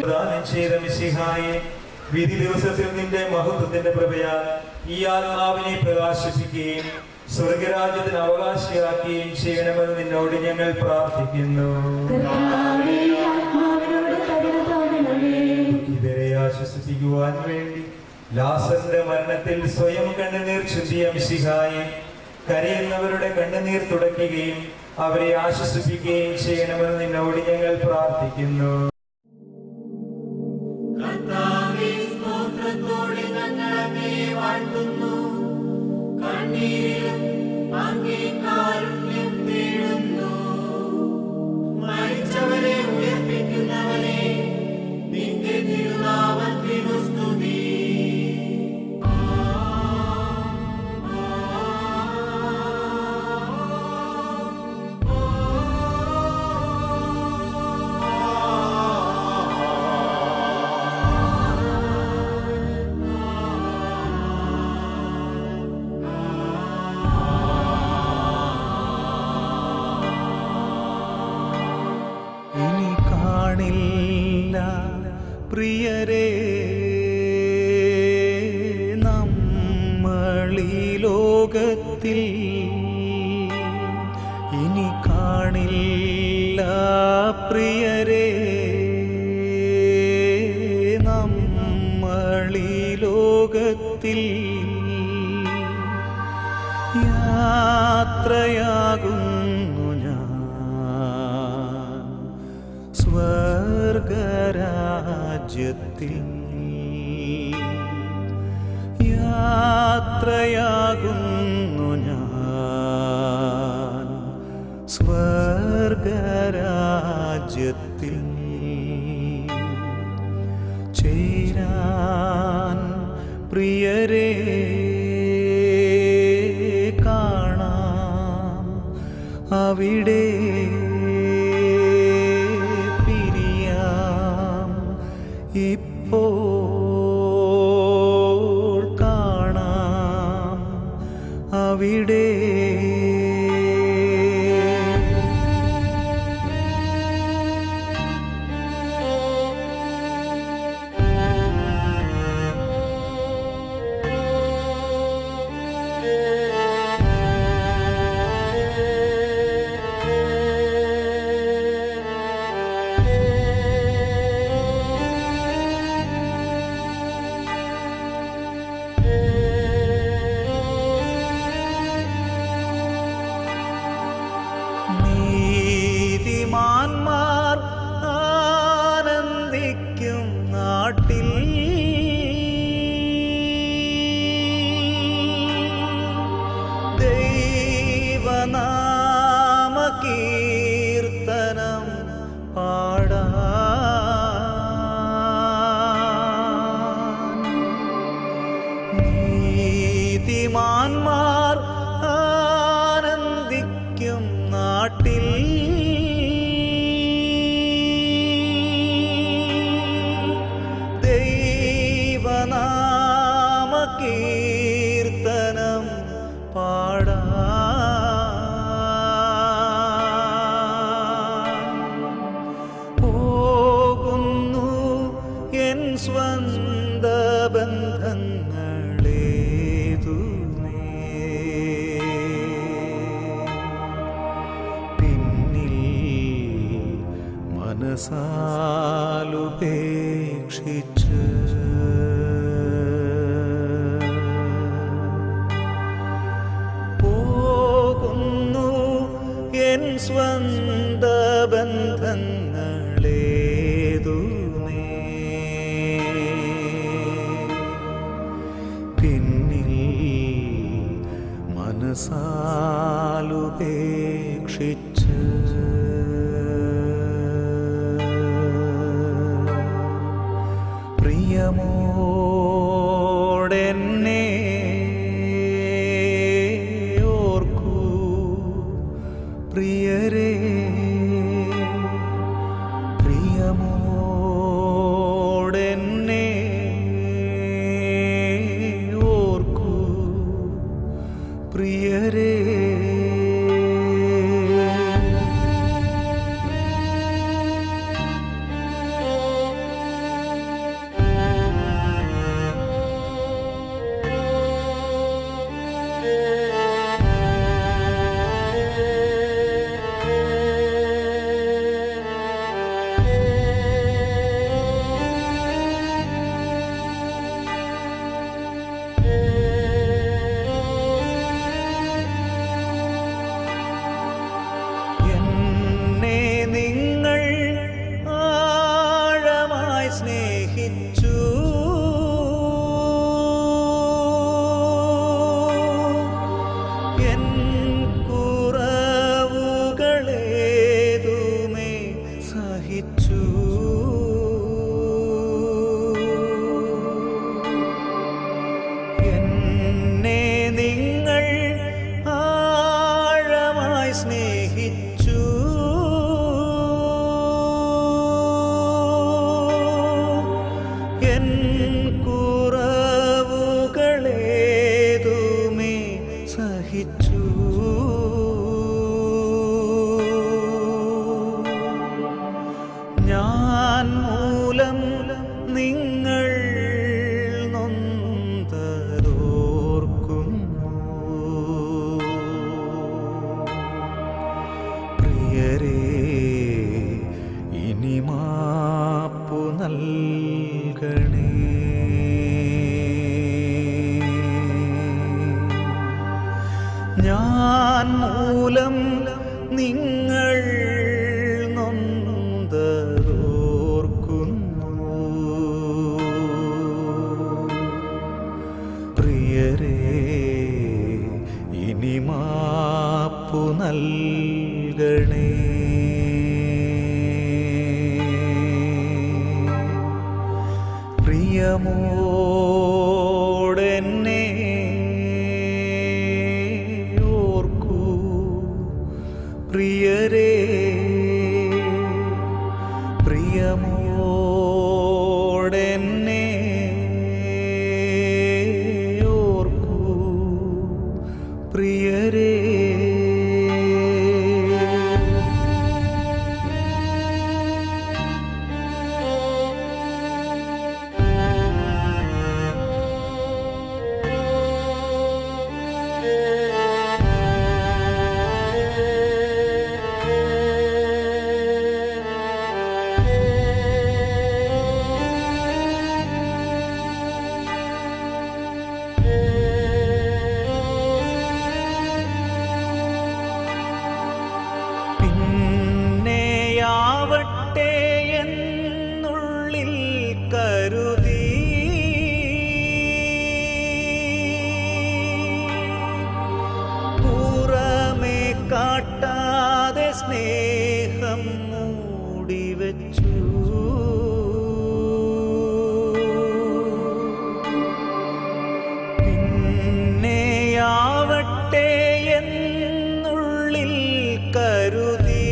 പ്രദാനം ചെയ്ത മിശിഹായെ, വിധി ദിവസത്തിൽ നിന്റെ മഹത്വത്തിന്റെ പ്രഭയാൽ ഈ ആത്മാവിനെ പ്രകാശിപ്പിക്കുകയും സ്വർഗരാജ്യത്തിന് അവകാശിയാക്കുകയും ചെയ്യണമെന്ന് നിന്നോട് ഞങ്ങൾ പ്രാർത്ഥിക്കുന്നു. ഇവരെ ആശ്വസിപ്പിക്കുവാൻ വേണ്ടി ലാസറിന്റെ മരണത്തിൽ സ്വയം കണ്ണുനീർ ചുറ്റിയ മിശിഹായെ, കരയുന്നവരുടെ കണ്ണുനീർ തുടയ്ക്കുകയും അവരെ ആശ്വസിപ്പിക്കുകയും ചെയ്യണമെന്ന് നിന്നോട് ഞങ്ങൾ പ്രാർത്ഥിക്കുന്നു. മരിച്ചവരെ ഉയർപ്പിക്കുന്നവനെ നിന്റെ തിരുനാമത്തിനു സ്തുതി. പ്രിയരേ, നമ്മളീ ലോകത്തിൽ ഇനി കാണില്ല. പ്രിയരേ, നമ്മളീ ലോകത്തിൽ യാത്രയാകുന്നു ഞാൻ സ്വർഗരാജ്യത്തിൽ. യാത്രയാകുന്നു ഞാൻ സ്വർഗരാജ്യത്തിൽ. അവിടെ പിരിയാം ഇപ്പോൾ കാണാം അവിടെ നീതിമാന്മാർ ആനന്ദിക്കും നാട്ടിൽ ദൈവനാമ കീർത്തനം പാടാൻ നീതിമാന്മാർ ആനന്ദിക്കും നാട്ടിൽ ദൈവനാമ കീർത്തനം പാടാൻ പോകുന്നു എൻ സ്വന്ത ബന്ധങ്ങളേതു പിന്നിൽ മനസാലുപേക്ഷിച്ച് പോകുന്നു എൻ സ്വന്ത ബന്ധങ്ങളേതു പിന്നിൽ മനസാലുപേക്ഷിച്ച് പ്രിയമോടെന്നെ ഓർക്കൂ പ്രിയരേ പ്രിയമോടെന്നെ ഓർക്കൂ പ്രിയരേ എന്നെ നിങ്ങൾ ആഴമായി സ്നേഹിച്ചു എൻ കുറവുകളേതുമേ സഹിച്ചു എന്നെ നിങ്ങൾ ആഴമായി സ്നേഹിച്ചു എൻ കുറവുകളേതുമേ സഹിച്ചു ഞാൻ മൂലം നിങ്ങൾ നൊന്തതോർക്കുന്നു പ്രിയരേ ഇനി മാപ്പു നൽകണേ ഞാൻ മൂലം നിങ്ങൾ നൊന്തതോർക്കുന്നു പ്രിയരേ ഇനി മാപ്പു നൽകണേ പ്രിയമോടെന്നെ ഓർക്കൂ പ്രിയരേ പ്രിയമോടെന്നെ ഓർക്കൂ പ്രിയരേ. പിന്നെയാവട്ടെ എന്നുള്ളിൽ കരുതി പുറമേ കാട്ടാതെ സ്നേഹം മൂടിവെച്ചു. പിന്നെയാവട്ടെ എന്നുള്ളിൽ കരുതി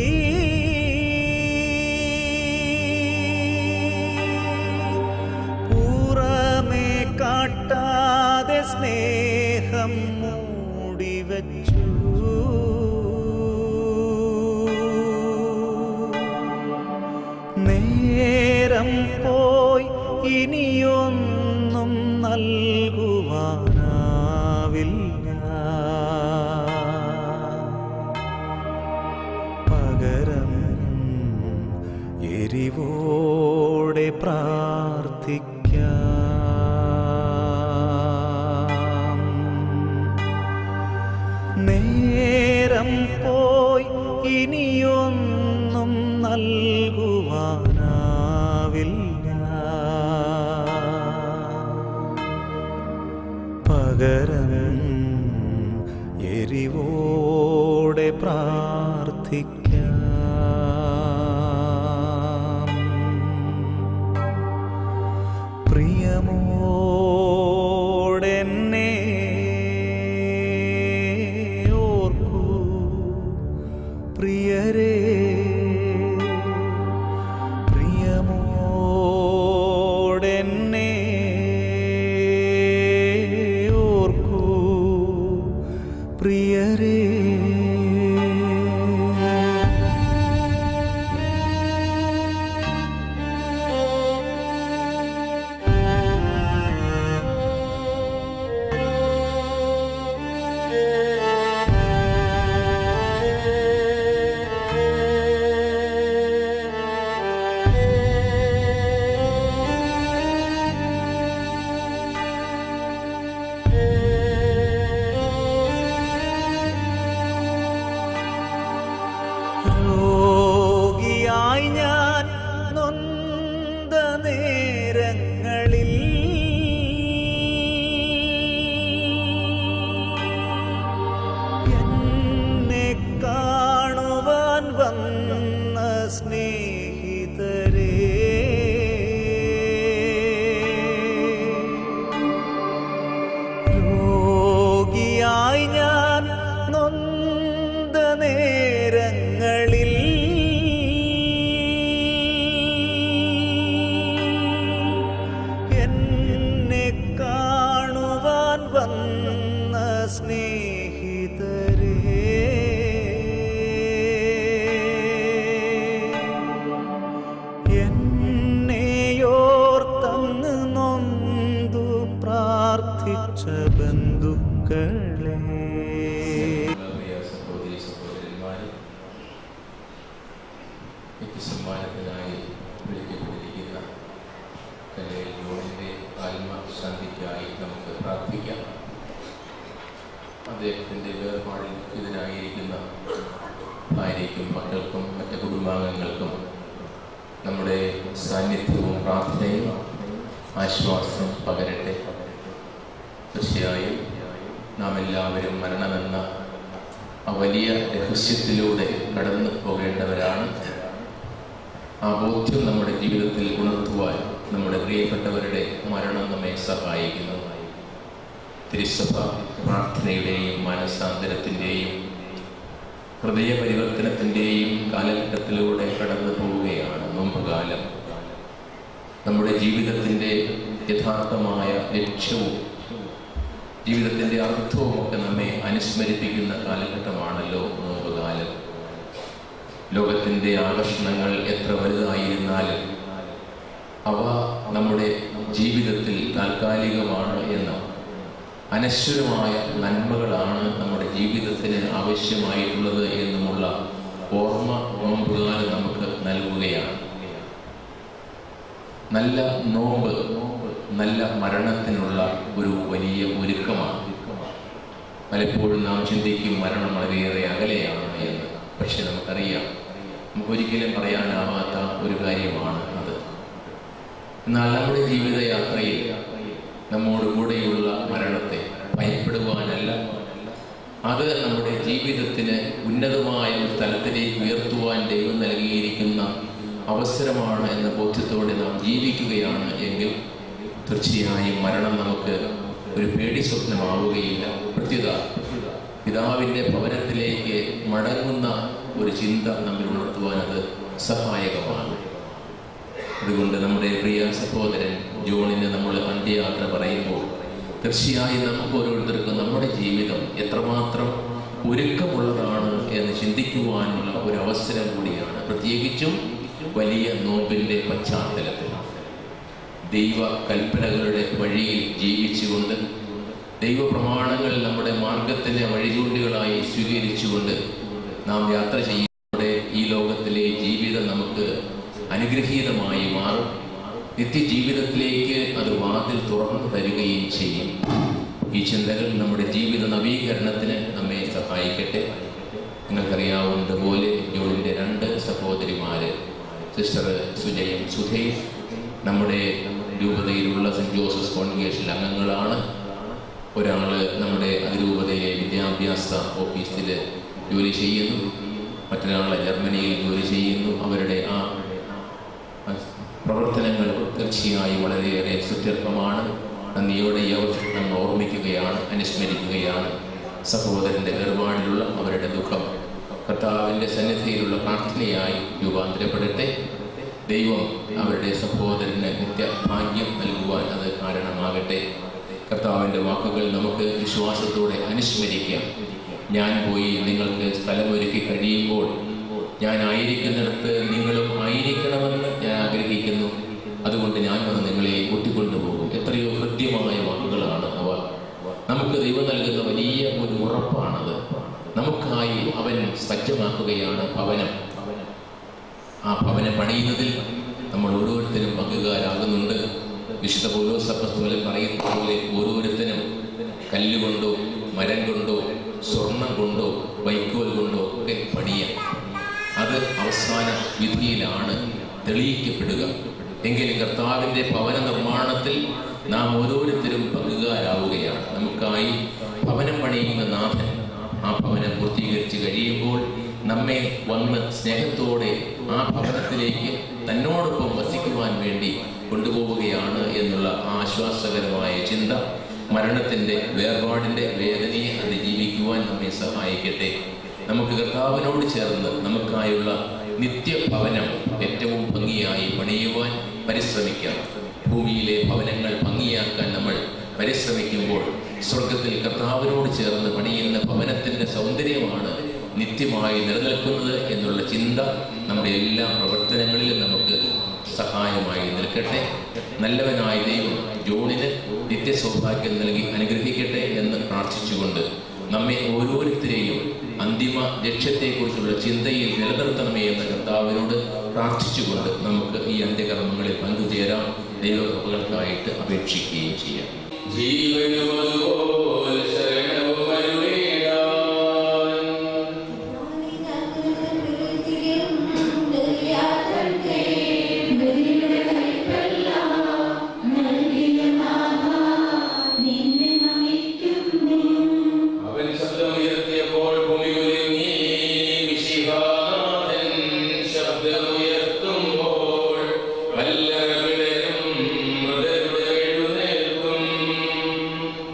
പുറമേ കാട്ടാതെ സ്നേഹം മൂടിവെച്ചു. നേരം പോയി ഇനിയൊന്നും നൽകുവാനാവില്ല. പകരം എരിവോടെ പ്രാർത്ഥിക്കാം. നേരം പോയി ഇനിയൊന്നും നൽകുവാനാവില്ല. പകരം എരിവോടെ പ്രാർത്ഥിക്കാം. പ്രിയമോടെന്നെ ഓർക്കൂ പ്രിയരേ. പ്രിയമോടെന്നെ ഓർക്കൂ പ്രിയരേ. രോഗിയായി ഞാൻ നൊന്ത നേരങ്ങളിൽ എന്നെ കാണുവാൻ വന്ന സ്നേഹിതരേ, രോഗിയായി ഞാൻ നൊന്ത നേരങ്ങളിൽ എന്നെ കാണുവാൻ വന്ന സ്നേഹിതരേ, എന്നെയോർത്തങ്ങ് നൊന്തു പ്രാർത്ഥിച്ച ബന്ധുക്കളെ, സമ്മാനത്തിനായി വിളിക്കപ്പെട്ടിരിക്കുന്ന കലയിൽ യോണിൻ്റെ ആത്മശാന്തിക്കായി നമുക്ക് പ്രാർത്ഥിക്കാം. അദ്ദേഹത്തിൻ്റെ വേർപാടിൽ ഇതിനായിരിക്കുന്ന ഭാര്യയ്ക്കും മക്കൾക്കും മറ്റ് കുടുംബാംഗങ്ങൾക്കും നമ്മുടെ സാന്നിധ്യവും പ്രാർത്ഥനയും ആശ്വാസം പകരട്ടെ. തീർച്ചയായും നാം എല്ലാവരും മരണമെന്ന ആ വലിയ രഹസ്യത്തിലൂടെ കടന്നു പോകേണ്ടവരാണ്. ആ ബോധ്യം നമ്മുടെ ജീവിതത്തിൽ ഉണർത്തുവാൻ നമ്മുടെ പ്രിയപ്പെട്ടവരുടെ മരണം നമ്മെ സഹായിക്കുന്നു. തിരുസഭ പ്രാർത്ഥനയുടെയും മാനസാന്തരത്തിൻ്റെയും ഹൃദയപരിവർത്തനത്തിൻ്റെയും കാലഘട്ടത്തിലൂടെ കടന്നു പോവുകയാണ് നോമ്പുകാലം. നമ്മുടെ ജീവിതത്തിൻ്റെ യഥാർത്ഥമായ ലക്ഷ്യവും ജീവിതത്തിൻ്റെ അർത്ഥവും ഒക്കെ നമ്മെ അനുസ്മരിപ്പിക്കുന്ന കാലഘട്ടമാണല്ലോ നോമ്പുകാലം. ലോകത്തിൻ്റെ ആകർഷണങ്ങൾ എത്ര വലുതായിരുന്നാലും അവ നമ്മുടെ ജീവിതത്തിൽ താൽക്കാലികമാണ് എന്ന അനശ്വരമായ നന്മകളാണ് നമ്മുടെ ജീവിതത്തിന് ആവശ്യമായിട്ടുള്ളത് എന്നുമുള്ള ഓർമ്മ നോമ്പുകാലം നമുക്ക് നൽകുകയാണ്. നല്ല നോമ്പ് നല്ല മരണത്തിനുള്ള ഒരു വലിയ ഒരുക്കമാണ്. പലപ്പോഴും നാം ചിന്തിക്കും മരണം വളരെയേറെ അകലെയാണ് എന്ന്. പക്ഷെ നമുക്കറിയാം, നമുക്കൊരിക്കലും പറയാനാവാത്ത ഒരു കാര്യമാണ് അത്. എന്നാൽ നമ്മുടെ ജീവിതയാത്രയിൽ നമ്മോട് കൂടെയുള്ള മരണത്തെ ഭയപ്പെടുവാനല്ല, അത് നമ്മുടെ ജീവിതത്തിന് ഉന്നതമായ ഒരു തലത്തിലേക്ക് ഉയർത്തുവാൻ ദൈവം നൽകിയിരിക്കുന്ന അവസരമാണ് എന്ന ബോധ്യത്തോടെ നാം ജീവിക്കുകയാണ് എങ്കിൽ തീർച്ചയായും മരണം നമുക്ക് ഒരു പേടി സ്വപ്നമാവുകയില്ല. പ്രത്യേക പിതാവിൻ്റെ ഭവനത്തിലേക്ക് മടങ്ങുന്ന ഒരു ചിന്ത നമ്മിൽ ഉണർത്തുവാൻ അത് സഹായകമാണ്. അതുകൊണ്ട് നമ്മുടെ പ്രിയ സഹോദരൻ ജോണിന് നമ്മൾ അന്ത്യയാത്ര പറയുമ്പോൾ തീർച്ചയായും നമുക്ക് ഓരോരുത്തർക്കും നമ്മുടെ ജീവിതം എത്രമാത്രം ഒരുക്കമുള്ളതാണ് എന്ന് ചിന്തിക്കുവാനുള്ള ഒരു അവസരം കൂടിയാണ്. പ്രത്യേകിച്ചും വലിയ നോമ്പിൻ്റെ പശ്ചാത്തലത്തിൽ ദൈവ കൽപ്പനകളുടെ വഴിയിൽ ജീവിച്ചുകൊണ്ട് ദൈവപ്രമാണങ്ങൾ നമ്മുടെ മാർഗത്തിൻ്റെ വഴിചൂണ്ടുകളായി സ്വീകരിച്ചുകൊണ്ട് നാം യാത്ര ചെയ്യുന്നതോടെ ഈ ലോകത്തിലെ ജീവിതം നമുക്ക് അനുഗ്രഹീതമായി മാറും. നിത്യജീവിതത്തിലേക്ക് അത് വാതിൽ തുറന്നു തരികയും ചെയ്യും. ഈ ചിന്തകൾ നമ്മുടെ ജീവിത നവീകരണത്തിന് നമ്മെ സഹായിക്കട്ടെ. നിങ്ങൾക്കറിയാവുന്നതുപോലെ ജോളിൻ്റെ 2 സഹോദരിമാര്, സിസ്റ്റർ സുജയും സുധയും, നമ്മുടെ രൂപതയിലുള്ള സെൻറ്റ് ജോസഫ് കോൺഗ്രിഗേഷൻ അംഗങ്ങളാണ്. ഒരാൾ നമ്മുടെ അതിരൂപതയിലെ വിദ്യാഭ്യാസ ഓഫീസിൽ ജോലി ചെയ്യുന്നു, മറ്റൊരാൾ ജർമ്മനിയിൽ ജോലി ചെയ്യുന്നു. അവരുടെ ആ പ്രവർത്തനങ്ങൾ തീർച്ചയായും വളരെയേറെ സുത്യർഹമാണ്. നന്ദിയോടെ ഈ അവസരം നമ്മൾ ഓർമ്മിക്കുകയാണ്, അനുസ്മരിക്കുകയാണ്. സഹോദരൻ്റെ വേർപാടിലുള്ള അവരുടെ ദുഃഖം കർത്താവിൻ്റെ സന്നിധിയിലുള്ള പ്രാർത്ഥനയായി രൂപാന്തരപ്പെടട്ടെ. ദൈവം അവരുടെ സഹോദരന് നിത്യഭാഗ്യം നൽകുവാൻ അത് കാരണമാകട്ടെ. കർത്താവിൻ്റെ വാക്കുകൾ നമുക്ക് വിശ്വാസത്തോടെ അനുസ്മരിക്കാം. ഞാൻ പോയി നിങ്ങൾക്ക് സ്ഥലമൊരുക്കി കഴിയുമ്പോൾ ഞാൻ ആയിരിക്കുന്നിടത്ത് നിങ്ങളും ആയിരിക്കണമെന്ന് ഞാൻ ആഗ്രഹിക്കുന്നു. അതുകൊണ്ട് ഞാൻ വന്ന് നിങ്ങളെ കൂട്ടിക്കൊണ്ടുപോകും. എത്രയോ ഹൃദ്യമായ വാക്കുകളാണ് അവ. നമുക്ക് ദൈവം നൽകുന്ന വലിയ ഒരു ഉറപ്പാണത്. നമുക്കായി അവൻ സജ്ജമാക്കുകയാണ് ഭവനം. ആ ഭവനം പണിയുന്നതിൽ നമ്മൾ ഓരോരുത്തരും പങ്കുകാരാകുന്നുണ്ട്. വിശുദ്ധ പൗലോസ് അപ്പോസ്തലൻ പറയുന്ന പോലെ ഓരോരുത്തരും കല്ലുകൊണ്ടോ മരം കൊണ്ടോ സ്വർണം കൊണ്ടോ വൈക്കോൽ കൊണ്ടോ ഒക്കെ പണിയാം. അത് അവസാന വിധിയിലാണ് തെളിയിക്കപ്പെടുക. എങ്കിലും കർത്താവിൻ്റെ ഭവന നിർമ്മാണത്തിൽ നാം ഓരോരുത്തരും പങ്കുകാരാവുകയാണ്. നമുക്കായി ഭവനം പണിയുന്ന നാഥൻ ആ ഭവനം പൂർത്തീകരിച്ച് കഴിയുമ്പോൾ നമ്മെ വന്ന് സ്നേഹത്തോടെ ആ ഭവനത്തിലേക്ക് തന്നോടൊപ്പം വസിക്കുവാൻ വേണ്ടി കൊണ്ടുപോവുകയാണ് എന്നുള്ള ആശ്വാസകരമായ ചിന്ത മരണത്തിൻ്റെ വേർപാടിൻ്റെ വേദനയെ അതിജീവിക്കുവാൻ നമ്മെ സഹായിക്കട്ടെ. നമുക്ക് കർത്താവിനോട് ചേർന്ന് നമുക്കായുള്ള നിത്യഭവനം ഏറ്റവും ഭംഗിയായി പണിയുവാൻ പരിശ്രമിക്കാം. ഭൂമിയിലെ ഭവനങ്ങൾ ഭംഗിയാക്കാൻ നമ്മൾ പരിശ്രമിക്കുമ്പോൾ സ്വർഗത്തിൽ കർത്താവിനോട് ചേർന്ന് പണിയുന്ന ഭവനത്തിൻ്റെ സൗന്ദര്യമാണ് നിത്യമായി നിലനിൽക്കുന്നത് എന്നുള്ള ചിന്ത നമ്മുടെ എല്ലാ പ്രവർത്തനങ്ങളിലും നമുക്ക് സഹായമായി നിൽക്കട്ടെ. നല്ലവനായ ദൈവം ജോണിന് നിത്യസൗഭാഗ്യം നൽകി അനുഗ്രഹിക്കട്ടെ എന്ന് പ്രാർത്ഥിച്ചുകൊണ്ട് നമ്മെ ഓരോരുത്തരെയും അന്തിമ ലക്ഷ്യത്തെക്കുറിച്ചുള്ള ചിന്തയിൽ നിലനിർത്തണമേ എന്ന കർത്താവിനോട് പ്രാർത്ഥിച്ചുകൊണ്ട് നമുക്ക് ഈ അന്ത്യകർമ്മങ്ങളിൽ പങ്കുചേരാം. ദൈവകൃപകൾക്കായിട്ട് അപേക്ഷിക്കുകയും ചെയ്യാം.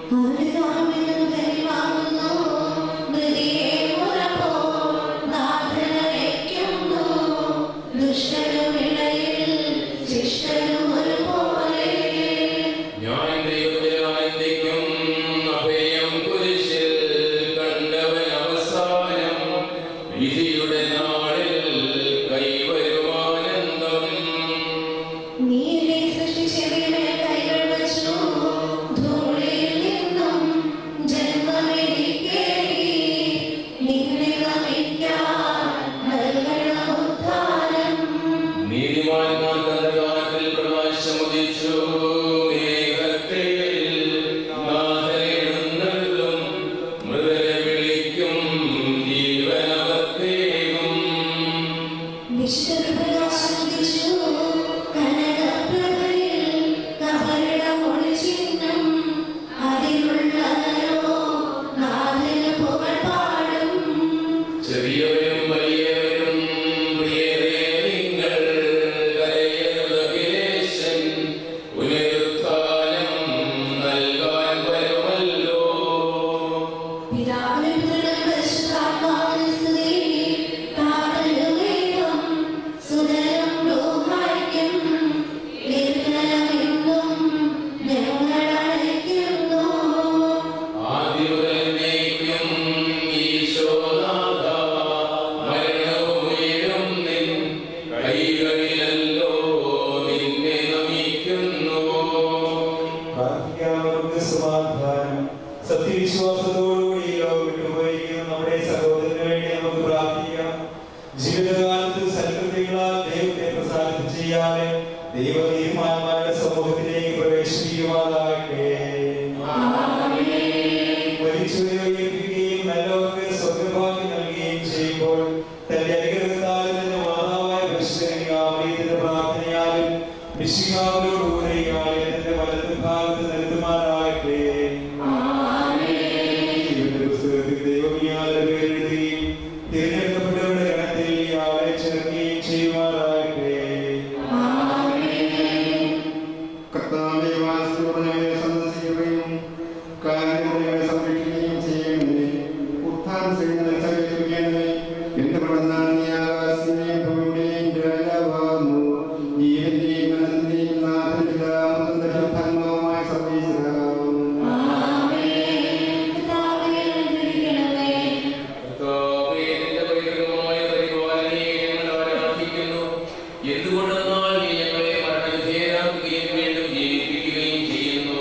Holy God. വിധിയുടെ നാളിൽ കൈവരുമാനന്ദം. നീലേ സൃഷ്ടിച്ചവയുടെ കൈകൾ വച്ചു ധൂളിയിൽ നിന്നും ജന്മമെനിക്കേകി. നിന്നെ നമിക്കാൻ നൽകണം ഉദ്ധാരം. നീതിമാന്മാർ അന്ധകാരത്തിൽ പ്രകാശമുദിച്ചു. ചെറിയവരും വലിയവരും പ്രിയരേ നിങ്ങൾ കരയരുതഖിലേശൻ പുനരുത്ഥാനം നൽകാൻ വരുമല്ലോ. സത്യവിശ്വാസത്തോടുകൂടി വിട്ടുപോയിരിക്കുന്ന നമ്മുടെ സഹോദരന് വേണ്ടി നമുക്ക് പ്രാർത്ഥിക്കാം. ജീവിതകാലത്ത് സൽകൃത്യങ്ങളാൽ ദൈവത്തെ പ്രസാദിപ്പിച്ച് ചെയ്യാതെ ദൈവനീതിമാന്മാരുടെ സമൂഹത്തിലേക്ക് പ്രവേശിപ്പിക്കുവാനാകട്ടെ. മരിച്ചവരെ ഉയർപ്പിക്കുകയും നല്ലവർക്ക് സ്വർഗ്ഗഭാഗ്യം നൽകുകയും ചെയ്യുമ്പോൾ തന്റെ അനുഗ്രഹത്താൽ തന്നെ മാതാവായ പരിശുദ്ധ പ്രാർത്ഥനയാലും മിശിഹായോടുകൂടെ തന്റെ വലതു ഭാഗത്ത് നിർത്തുമാറാകട്ടെ. തിരഞ്ഞെടുക്കപ്പെട്ടവരുടെ ഗണത്തിൽ അവരെ ചേർക്കുകയും ചെയ്യുമാറാകട്ടെ. സന്ദർശിക്കുകയും കാര്യങ്ങളെ സംരക്ഷിക്കുകയും ചെയ്യുന്നതിന് ഉത്ഥാനം ചെയ്യുന്നതിനെ എന്തുകൊണ്ടെന്നാൽ നീ ആകാശത്തിന്റെയും ഭൂമിയുടെയും രാജാവാകുന്നു. ജീവന്റെയും മനസ്സിന്റെയും നാഥനുമായ സർവീശ്വരാകുന്നു. എന്തുകൊണ്ടെന്നാൽ നീ ഞങ്ങളെ മരണവിധേയരാക്കുകയും വീണ്ടും ജീവിപ്പിക്കുകയും ചെയ്യുന്നു.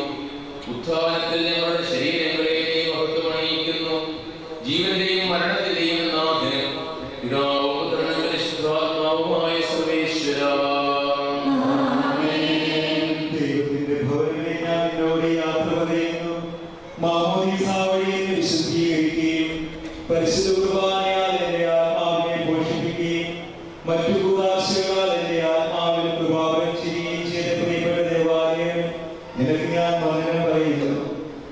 ഉത്ഥാനത്തിൽ ഞങ്ങളുടെ ശരീരങ്ങളെ നീ മഹത്വമണിയിക്കുന്നു. ജീവന്റെയും മരണത്തിന്റെയും നാഥനും പിതാവും പുത്രനും പരിശുദ്ധാത്മാവുമായ സർവേശ്വരാ. ദൈവത്തിന്റെ ഭവനങ്ങളെ ഞാൻ നിന്നോട് യാത്ര പറയുന്നു. മാമോദീസ വഴി എന്നെ വിശുദ്ധീകരിക്കുകയും പരിശുദ്ധ കുർബാനയാൽ എന്റെ ആത്മാവിനെ പോഷിപ്പിക്കുകയും മറ്റു കൂദാശകളാൽ എന്റെ ആത്മാവിൽ കൃപാവരം ചെയ്യുകയും ചെയ്ത പ്രിയപ്പെട്ട ദേവാലയം നിനക്ക് ഞാൻ വന്ദനം പറയുന്നു.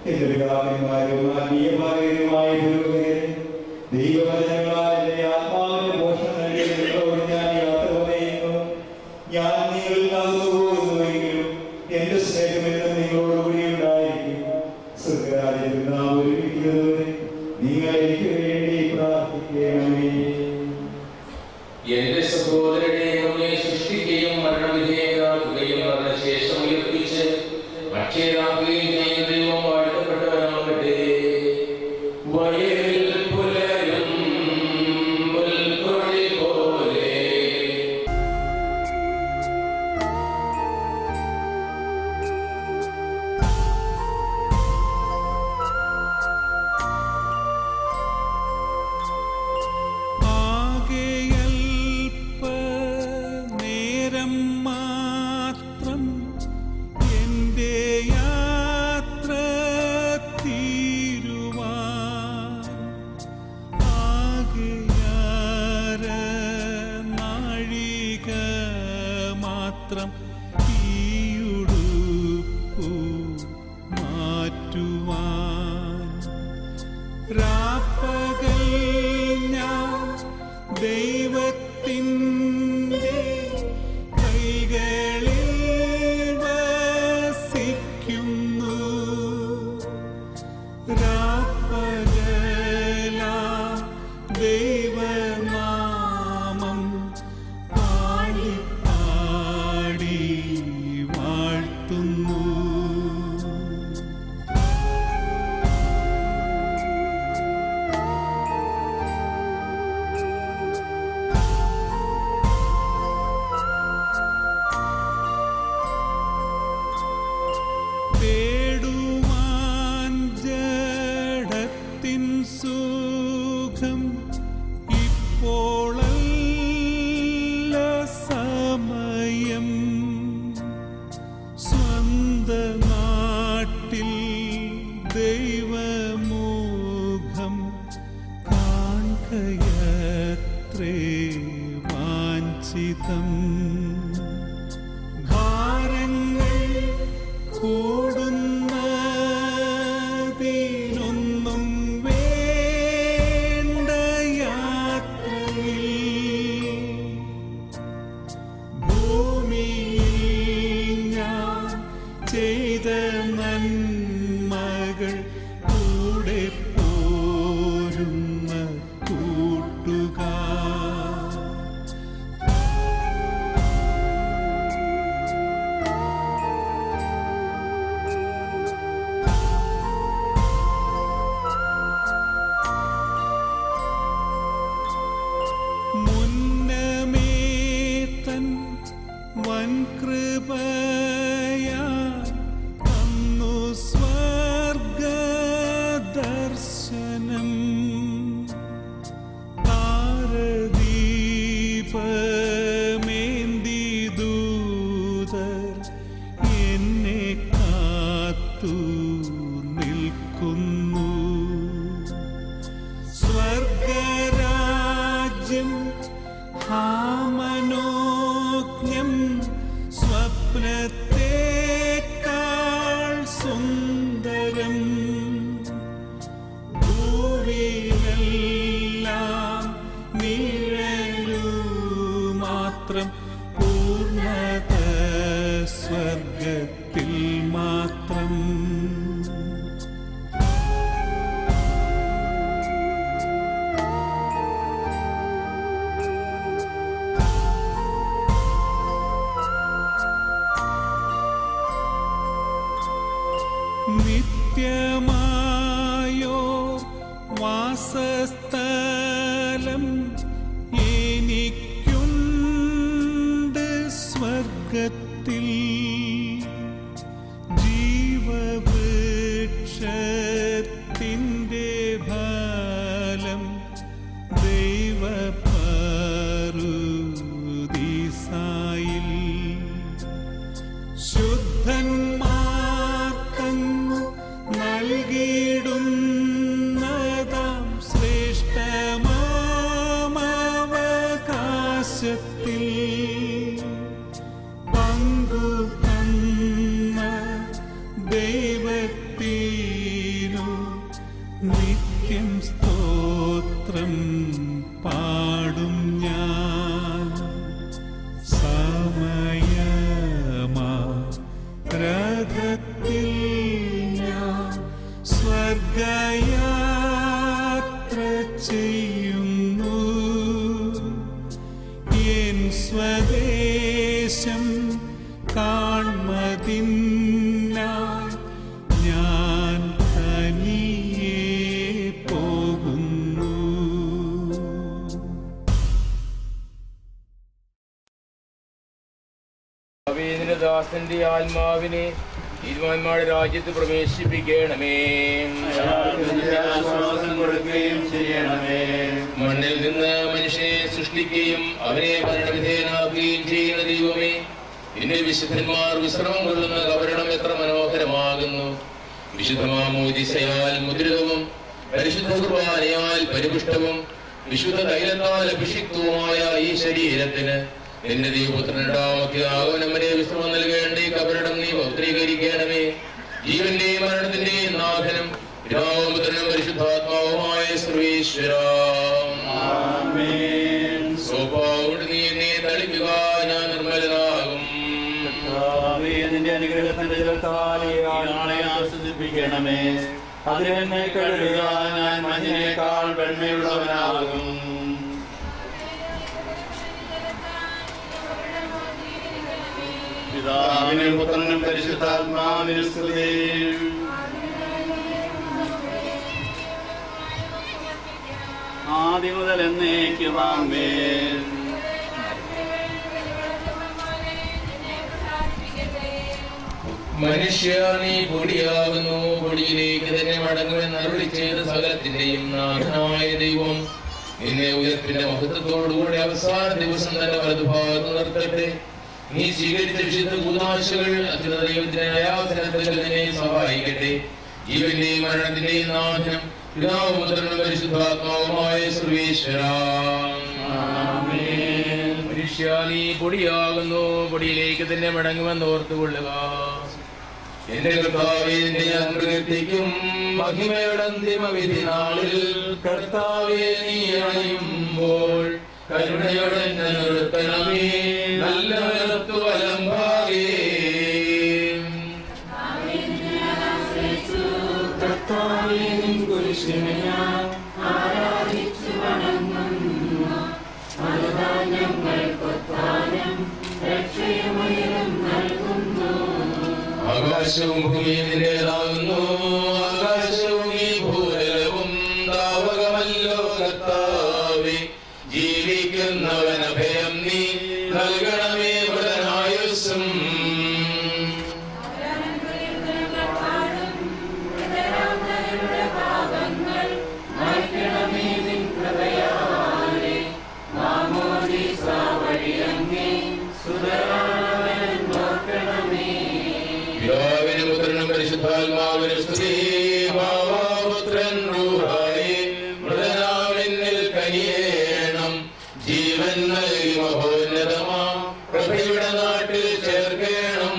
എന്റെ പിതാക്കന്മാരും ആത്മീയമായ പുരോഹിതരെ, ദൈവവചനങ്ങളാൽ എന്റെ ആത്മാവിന് പോഷണം നൽകിയ നിങ്ങളോട് ഞാൻ യാത്ര പറയുന്നു. ഞാൻ നിങ്ങളിൽ പോകുന്നുവെങ്കിലും എന്റെ സ്നേഹമെന്നും നിങ്ങളോടുകൂടി ഉണ്ടായിരിക്കും. സ്വർഗ്ഗരാജ്യത്തിൽ നാം ഒരുമിക്കുന്നതുവരെ നിങ്ങൾ എനിക്ക് വേണ്ടി പ്രാർത്ഥിക്കണമേ. എന്റെ സഹോദരനെ നമ്മെ സൃഷ്ടിക്കുകയും മരണവിധേയരാക്കുകയും മരണശേഷം ഉയർപ്പിച്ച് അക്ഷയരാക്കുകയും ചെയ്യുന്ന ദൈവം വാഴ്ത്തപ്പെട്ടവനാകട്ടെ. വയലിൽ പുലരും പുൽക്കൊടി പോലെ നേരം മാത്രം എൻ്റെ യാത്ര തീരുവാൻ ആകെയാര നാഴിക മാത്രം ഈയുടുപ്പു മാറ്റുവാൻ രാപ്പകൽ ഞാൻ ദൈവത്തിൻ്റെ കൈകളിൽ വസിക്കുന്നു. രാപ്പകലാം ദൈവനാമം പാടി പാടി വാഴ്ത്തുന്നു. അത്രേ വാഞ്ചിതം. ഭാരങ്ങൾ കൂടുന്നതിനൊന്നും വേണ്ട യാത്രയിൽ ഭൂമിയിൽ ഞാൻ ചെയ്ത നന്മകൾ കൂടെ പോരുന്ന കൂട്ടുകാർ. മുന്നമേ തൻ വൻകൃപയാൽ തന്നു സ്വർഗദർശനം. താരദീപമേന്തി ദൂതർ എന്നെ കാത്തു നിൽക്കുന്നു. സ്വർഗരാജ്യം ഹാമനോജ്ഞം സ്വപ്നത്തേക്കാൾ സുന്ദരം. ഭൂവിലെല്ലാം നിഴലു മാത്രം പൂർണ്ണത സ്വർഗത്തിൽ മാത്രം. നിത്യമായോ വാസസ്ഥലം എനിക്കുണ്ട് സ്വർഗത്തിൽ. ജീവവൃക്ഷത്തിൻ്റെ ഫലം ദൈവപറുദീസായിൽ. ശുദ്ധന്മാർക്കങ്ങു നൽകിയിടുന്നതാം ശ്രേഷ്ഠമാമവകാശത്തിൽ പങ്കു തന്ന ദൈവത്തിനു നിത്യം സ്തോത്രം പാടും ഞാൻ. രഥത്തിൽ ഞാൻ സ്വർഗയാത്ര ചെയ്യുന്നു. എൻ സ്വദേശം കാൺമതിനായി ഞാൻ തനിയെ പോകുന്നു. ദാസന്റെ ആത്മാവിനെ ഇരുവാന്മാരുടെ രാജ്യത്ത് പ്രവേശിപ്പിക്കണമേ. മണ്ണിൽ നിന്ന് മനുഷ്യനെ സൃഷ്ടിക്കുകയും അവനെ മരണവിധേയനാക്കുകയും ചെയ്യുന്ന ദൈവമേ, നിന്റെ വിശുദ്ധന്മാർ വിശ്രമം കൊള്ളുന്ന കബരണം എത്ര മനോഹരമാകുന്നു. വിശുദ്ധമാമോദിസയാൽ മുദ്രിതവും പരിശുദ്ധ കുർബാനയാൽ പരിപുഷ്ടവും വിശുദ്ധ തൈലത്താൽ അഭിഷിക്തവുമായ ഈ ശരീരത്തിന് നിന്റെ ദൈവപുത്രനുണ്ടാമൊക്കെ ആഗമനം വരെ വിശ്രമം നൽകേണ്ട ഈ കബറിടം നീ പൗത്രീകരിക്കണമേ. ജീവന്റെയും മരണത്തിന്റെയും നാഥനും പിതാവും പുത്രനും പരിശുദ്ധാത്മാവുമായ സർവേശ്വര, സോപ്പാവുകൊണ്ട് നീ എന്നെ തളിക്കുക, ഞാൻ നിർമ്മലനാകും. നിന്റെ അനുഗ്രഹത്തിന്റെ ജലത്താലെ ആസ്വദിപ്പിക്കണമേ. അതിനെ കഴുകുക, ഞാൻ മഞ്ഞിനേക്കാൾ വെണ്മയുള്ളവനാകും. പിതാവിനും പുത്രനും പരിശുദ്ധാത്മാവിനും സ്തുതി. ആദ്യം മുതൽ എന്നേക്കും ആമേൻ. മനുഷ്യ നീ പൊടിയാകുന്നു, പൊടിയിലേക്ക് തന്നെ മടങ്ങുമെന്ന് അരുളി ചെയ്ത സകലത്തിന്റെയും നാഥനായ ദൈവം നിന്നെ ഉയർപ്പിന്റെ മഹത്വത്തോടുകൂടി അവസാന ദിവസം തന്നെ വലതുഭാഗത്ത് നിർത്തട്ടെ. നീ സ്വീകരിച്ച വിശുദ്ധ കൂദാശകൾ അത്യുന്നത ദൈവത്തിന്റെ ന്യായാസനത്തിൽ നിന്നെ സഹായിക്കട്ടെ. ജീവന്റെയും മരണത്തിന്റെയും നാഥനും പിതാവും പുത്രനും പരിശുദ്ധാത്മാവുമായ സർവേശ്വര, മനുഷ്യ നീ പൊടിയാകുന്നു, പൊടിയിലേക്ക് തന്നെ മടങ്ങുമെന്ന് ഓർത്തുകൊള്ളുക. എന്റെ കർത്താവേ നിന്നെ ഞാൻ പ്രകീർത്തിക്കും, മഹിമയുടെ അന്തിമ വിധി നാളിൽ. കർത്താവേ നീ അണയുമ്പോൾ കരുണയോടെ എന്നെ നിർത്തണമേ, നല്ല നിലത്തു വലംഭാഗേ. കർത്താവേ നിൻ കുരിശിനെ ഞാൻ ആരാധിച്ചു വണങ്ങുന്നു. വലുതായ ഞങ്ങൾക്കൊത്താനും രക്ഷയുമയരും നൽകുന്നു. ആകാശവും ഭൂമിയും നിന്റേതാകുന്നു, ആകാശവും ഈ ഭൂതലവും താവകമല്ലോ കർത്താവേ. ജീവിക്കുന്നവൻ അഭയം നീ നൽകണമേ ബലനായുസ്സും. പിതാവിനും പുത്രനും പരിശുദ്ധാത്മാവിനും സ്തുതി. പുത്രൻ റൂഹായേ മൃതനാമെന്നിൽ കനിയേണം. ജീവൻ നൽകി മഹോന്നതമാം പ്രഭയുടെ നാട്ടിൽ ചേർക്കേണം.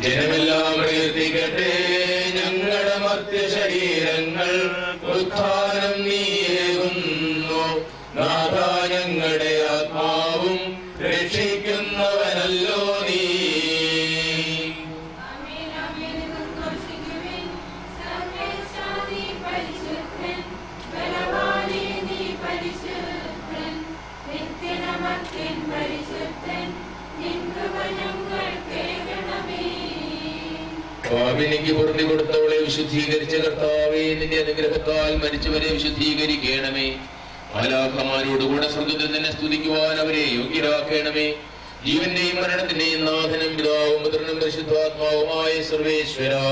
ജനമെല്ലാം പ്രകീർത്തിക്കട്ടെ ഞങ്ങളുടെ മർത്യ ശരീരങ്ങൾ. ഉത്ഥാനം നീയേകുന്നു നാഥ, ഞങ്ങളുടെ ആത്മാവും രക്ഷിക്കുന്നവനല്ലോ നീ. പാപിനിക്ക് പൊറുതി കൊടുത്തവളെ വിശുദ്ധീകരിച്ച കർത്താവേ, നിന്റെ അനുഗ്രഹത്താൽ മരിച്ചവരെ വിശുദ്ധീകരിക്കണമേ. മാലാഖമാരോടുകൂടെ സ്വർഗ്ഗത്തിൽ നിന്നെ സ്തുതിക്കുവാൻ അവരെ യോഗ്യരാക്കണമേ. ജീവന്റെയും മരണത്തിന്റെയും നാഥനും പിതാവും പുത്രനും പരിശുദ്ധാത്മാവുമായ സർവേശ്വരാ,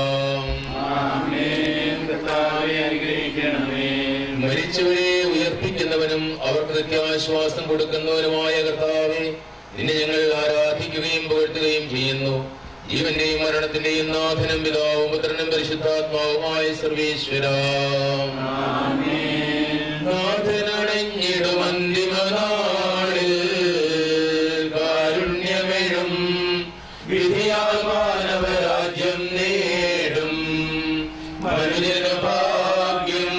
മരിച്ചവരെ ഉയർപ്പിക്കുന്നവനും അവർക്ക് നിത്യാശ്വാസം കൊടുക്കുന്നവനുമായ കർത്താവേ, നിന്നെ ഞങ്ങൾ ആരാധിക്കുകയും പുകഴ്ത്തുകയും ചെയ്യുന്നു. ജീവന്റെയും മരണത്തിന്റെയും നാഥനും പിതാവും പുത്രനും പരിശുദ്ധാത്മാവുമായ സർവേശ്വരാ, നാഥനടഞ്ഞിടും അന്തിമനാളിൽ കാരുണ്യമെഴും വിധിയാൽ മാനവരാജ്യം നേടും മനുഷ്യന് ഭാഗ്യം.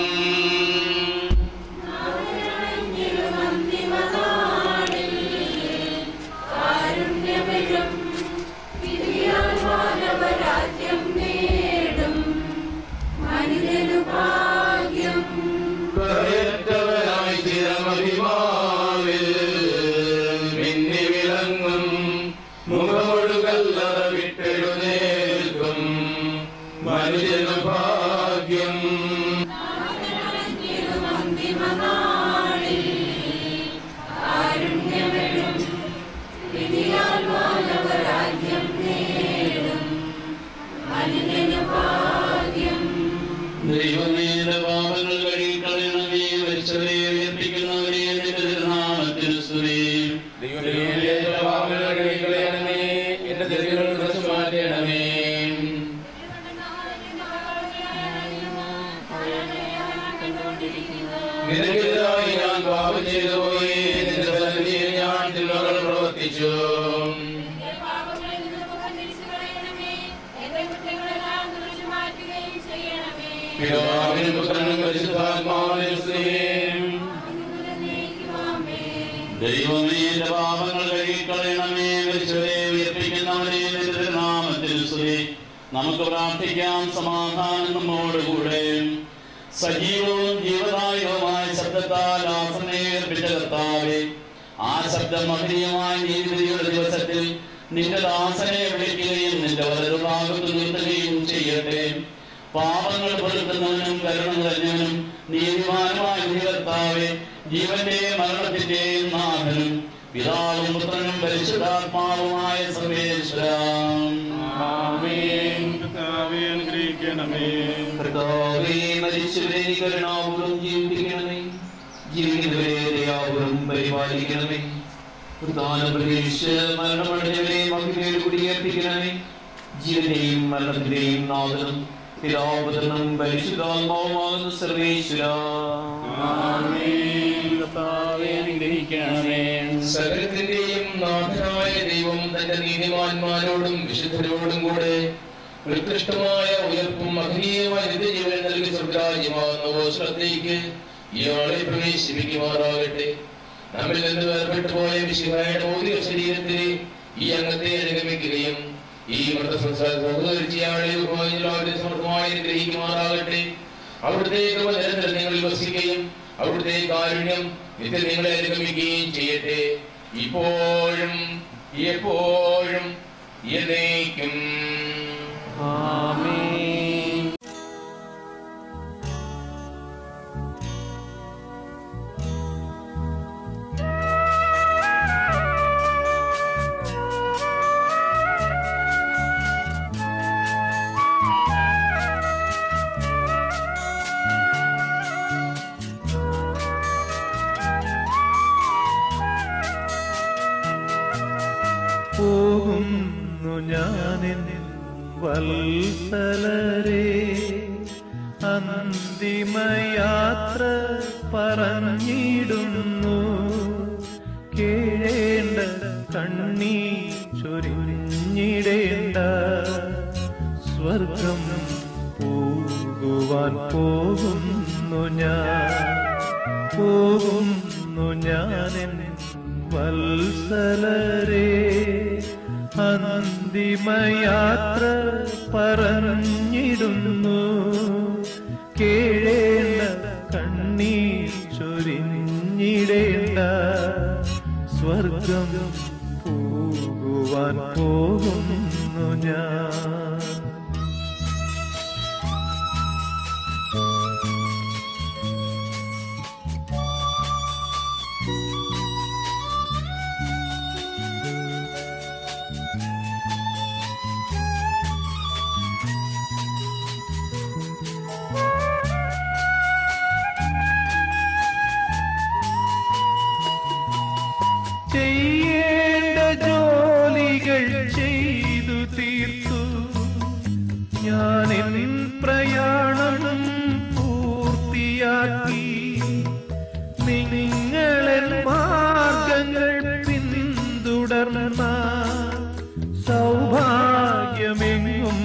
മിന്നി വിളങ്ങും മുഖമൊടുകല്ലറ വിട്ടെഴുന്നേൽക്കും മനുഷ്യന് ഭാഗ്യം. ദൈവമേ പാപങ്ങൾ കഴുകിക്കളയണമേ, മരിച്ചവരെ ഉയർപ്പിക്കുന്നവരെ നിന്റെ തിരുനാമത്തിന് സ്തുതി. ദൈവമേ പാപങ്ങൾ കഴുകിക്കളയണമേ, എന്റെ തെറ്റുകൾ തുടച്ചു മാറ്റണമേ. നിനക്കെതിരായി ഞാൻ പാപം ചെയ്തു പോയി, നിന്റെ സന്നിധിയിൽ ഞാൻ തിന്മകൾ പ്രവർത്തിച്ചു. പിതാവിനും പുത്രനും പരിശുദ്ധാത്മാവിനും സ്തുതി. ദൈവമേ പാപങ്ങൾ കഴുകിക്കളയണമേ, മരിച്ചവരെ ഉയർപ്പിക്കുന്നവനെ നിന്റെ തിരുനാമത്തിന് സ്തുതി. നമുക്ക് പ്രാർത്ഥിക്കാം. സമാധാനം നമ്മോടുകൂടെ. സജീവവും ജീവദായകവുമായ ശബ്ദത്താൽ ആസനെ ഏർപ്പിച്ച കർത്താവേ, ആ ശബ്ദം മഹനീയമായ നീതിയുടെ ദിവസത്തിൽ നിന്റെ ദാസനെ വിളിക്കുകയും നിന്റെ വലതുഭാഗത്ത് നിർത്തുകയും ചെയ്യട്ടെ. പാപങ്ങൾ പൊറുക്കുന്നവനും കരുണ നിറഞ്ഞവനും നീതിമാനുമായ കർത്താവേ, ജീവന്റെയും മരണത്തിന്റെയും നാഥനും പിതാവും പുത്രനും പരിശുദ്ധാത്മാവുമായ സർവേശ്വരാ, മരിച്ചവരെ കരുണാപൂർവ്വം ജീവിപ്പിക്കണമേ, ജീവിക്കുന്നവരെ ദയാപൂർവ്വം പരിപാലിക്കണമേ. ഉദ്ധാനം പ്രതീക്ഷിച്ച് മരണമടഞ്ഞവരെയും അഗ്നിയിൽ കുടിയേൽപ്പിക്കണമേ. ജീവനെയും മരണത്തിന്റെയും നാഥനും പിതാപുത്രനും പരിശുദ്ധാത്മാവുമാകുന്ന സർവേശ്വരാ, സകലത്തിന്റെയും നാഥനായ ദൈവം തന്റെ നീതിമാന്മാരോടും വിശുദ്ധരോടും കൂടെ ഉത്കൃഷ്ടമായ ഉയർപ്പും മഹനീയമായ നിത്യജീവൻ നൽകി സ്വർഗ്ഗരാജ്യമാകുന്ന അവസരത്തിലേക്ക് ഇയാളെ പ്രവേശിപ്പിക്കുമാറാകട്ടെ. നമ്മിൽ നിന്ന് വേർപെട്ടു പോയ മിശിഹായുടെ ഭൗതിക ശരീരത്തിൽ ഈ അംഗത്തെ അനുഗമിക്കുകയും ഈ സഹകരിച്ചയാളെ സമർത്ഥമായി അനുഗ്രഹിക്കുമാറാകട്ടെ. അവിടുത്തെ കൃപ നിരന്തരം നിങ്ങളിൽ വസിക്കുകയും അവിടുത്തെ കാരുണ്യം നിത്യം നിങ്ങളെ അനുഗമിക്കുകയും ചെയ്യട്ടെ, ഇപ്പോഴും എപ്പോഴും എന്നേക്കും. പോകുന്നു ഞാനെൻ വത്സലരേ, അന്തിമയാത്ര പറഞ്ഞിടുന്നു. കേഴേണ്ട കണ്ണീർ ചൊരിഞ്ഞിടേണ്ട, സ്വർഗം പോകുവാൻ പോകുന്നു ഞാനെൻ വത്സലരേ, അന്തിമയാത്ര പറഞ്ഞിടുന്നു. കേഴേണ്ട കണ്ണീർ ചൊരിഞ്ഞിടേണ്ട, സ്വർഗം പോകുവാൻ പോകുന്നു ഞാൻ. ചെയ്യേണ്ട ജോലികൾ ചെയ്തു തീർത്തു ഞാനെൻ പ്രയാണം പൂർത്തിയാക്കി. നിങ്ങളെൻ മാർഗങ്ങൾ പിന്തുടർന്ന സൗഭാഗ്യമെങ്ങും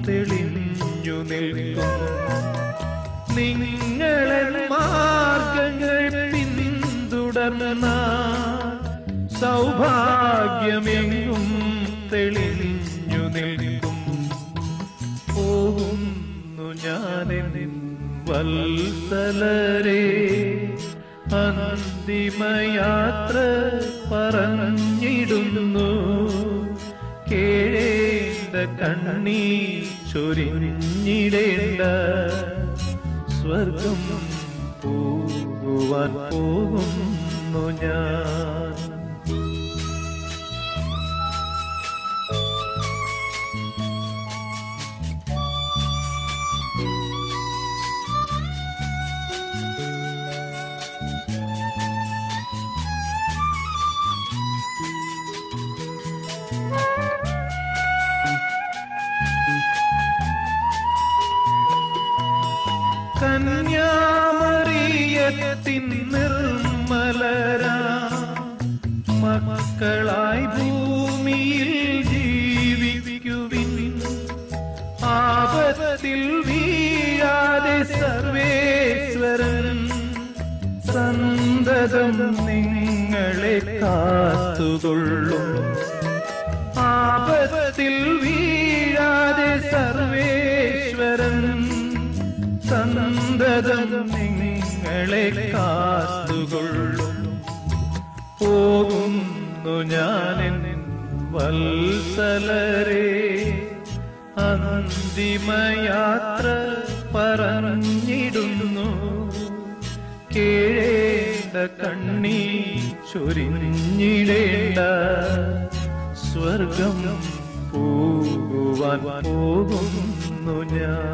തെളിഞ്ഞു നിൽക്കും. നിങ്ങളെൻ മാർഗങ്ങൾ പിന്തുടർന്ന സൗഭാഗ്യമെങ്ങും തെളിഞ്ഞു നിൽക്കും. പോകുന്നു ഞാനെൻ വത്സലരേ, അന്തിമയാത്ര പറഞ്ഞിടുന്നു. കേഴേണ്ട കണ്ണീർ ചൊരിഞ്ഞിടേണ്ട, സ്വർഗം പോകുവാൻ പോകുന്നു ഞാൻ. കന്യാമറിയത്തിൻ നിർമ്മലരാ മക്കളായി ഭൂമിയിൽ ജീവിക്കുവിൻ. ആപത്തിൽ വീഴാതെ സർവേശ്വരൻ സന്തതം നിങ്ങളെ കാത്തുകൊള്ളും. ആപത്തിൽ വീഴാതെ സർവേശ്വരൻ സന്തതം നിങ്ങളെ കാത്തുകൊള്ളും. പോകുന്നു ഞാനെൻ വത്സലരേ, അന്തിമയാത്ര പറഞ്ഞിടുന്നു. കേഴേണ്ട കണ്ണീർ ചൊരിഞ്ഞിടേണ്ട, സ്വർഗം പോകുവാൻ പോകുന്നു ഞാൻ.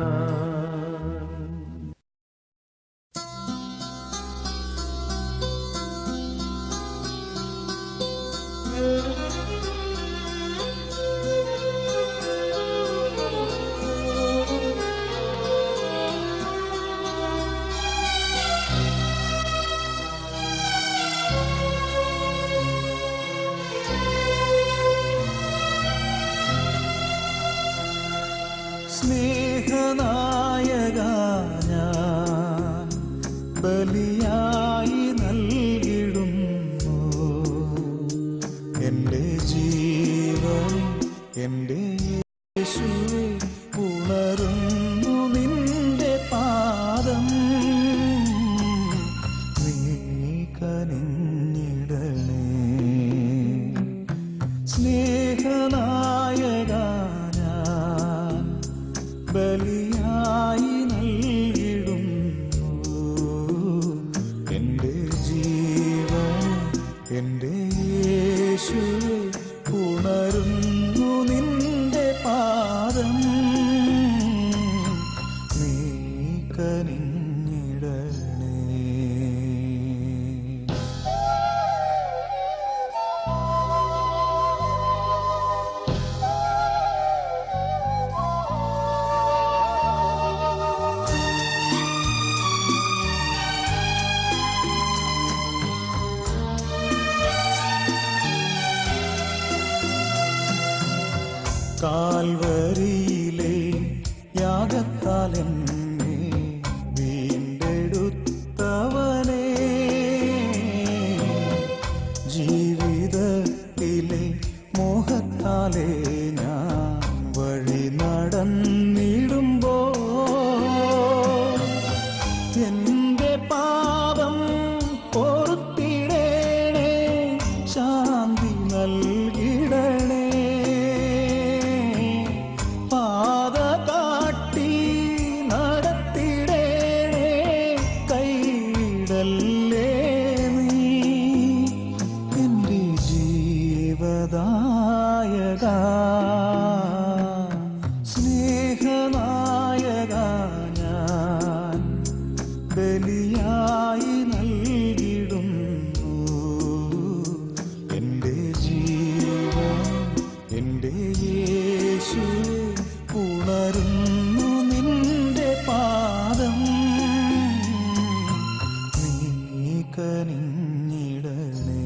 കനിഞ്ഞിടണേ. സ്നേഹനായക ഞാൻ ബലിയായി നൽകിടുന്നു എൻ്റെ ജീവൻ, എൻ്റെ യേശുവേ, ഉണരുന്നു നിന്റെ പാദം, നീ കനിഞ്ഞിടണേ. കാൽവരിയിലെ യാഗത്താൽ എന്നെ വീണ്ടെടുത്തവനേ, ജീവിതത്തിലെ മോഹത്താലേ ഞാൻ വഴി നടന്നിടുമ്പോൾ എന്റെ പാപം പൊറുത്തിടണേ, ശാന്തി നൽകിടണേ. പാത കാട്ടി നടത്തിടണേ, കൈവിടല്ലേ നീ എൻ്റെ ജീവദായക, സ്നേഹനായക ഞാൻ ബലിയായി നൽകിടുന്നു എൻ്റെ ജീവൻ, എൻ്റെ യേശുവേ, ഉണരുന്നു നിന്റെ പാദം, നീ കനിഞ്ഞിടണേ.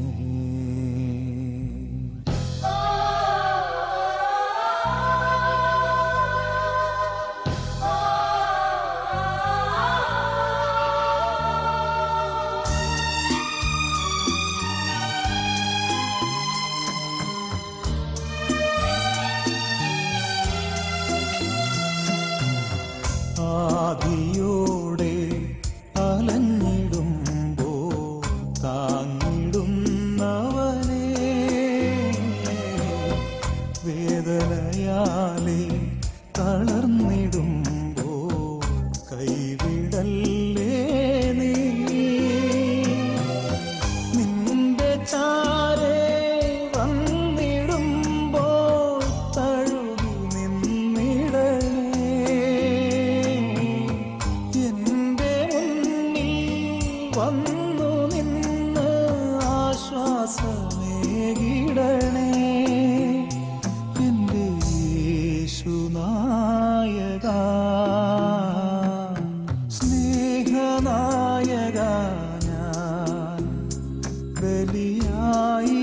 ആദിയോടെ അലഞ്ഞിടുമ്പോൾ താങ്ങിടുന്നവനേ, വേദനയാലെ തളർന്നിടുമ്പോൾ കൈവിടല്ലേ നീ, നിന്റെ ചാരേ വന്നിടുമ്പോൾ തഴുകി നിന്നിടണേ, എന്റെ മുന്നിൽ വന്നു നിന്ന് ആശ്വാസമേകിടണേ, എൻ്റെ യേശുനായക, സ്നേഹനായക ഞാൻ ബലിയായി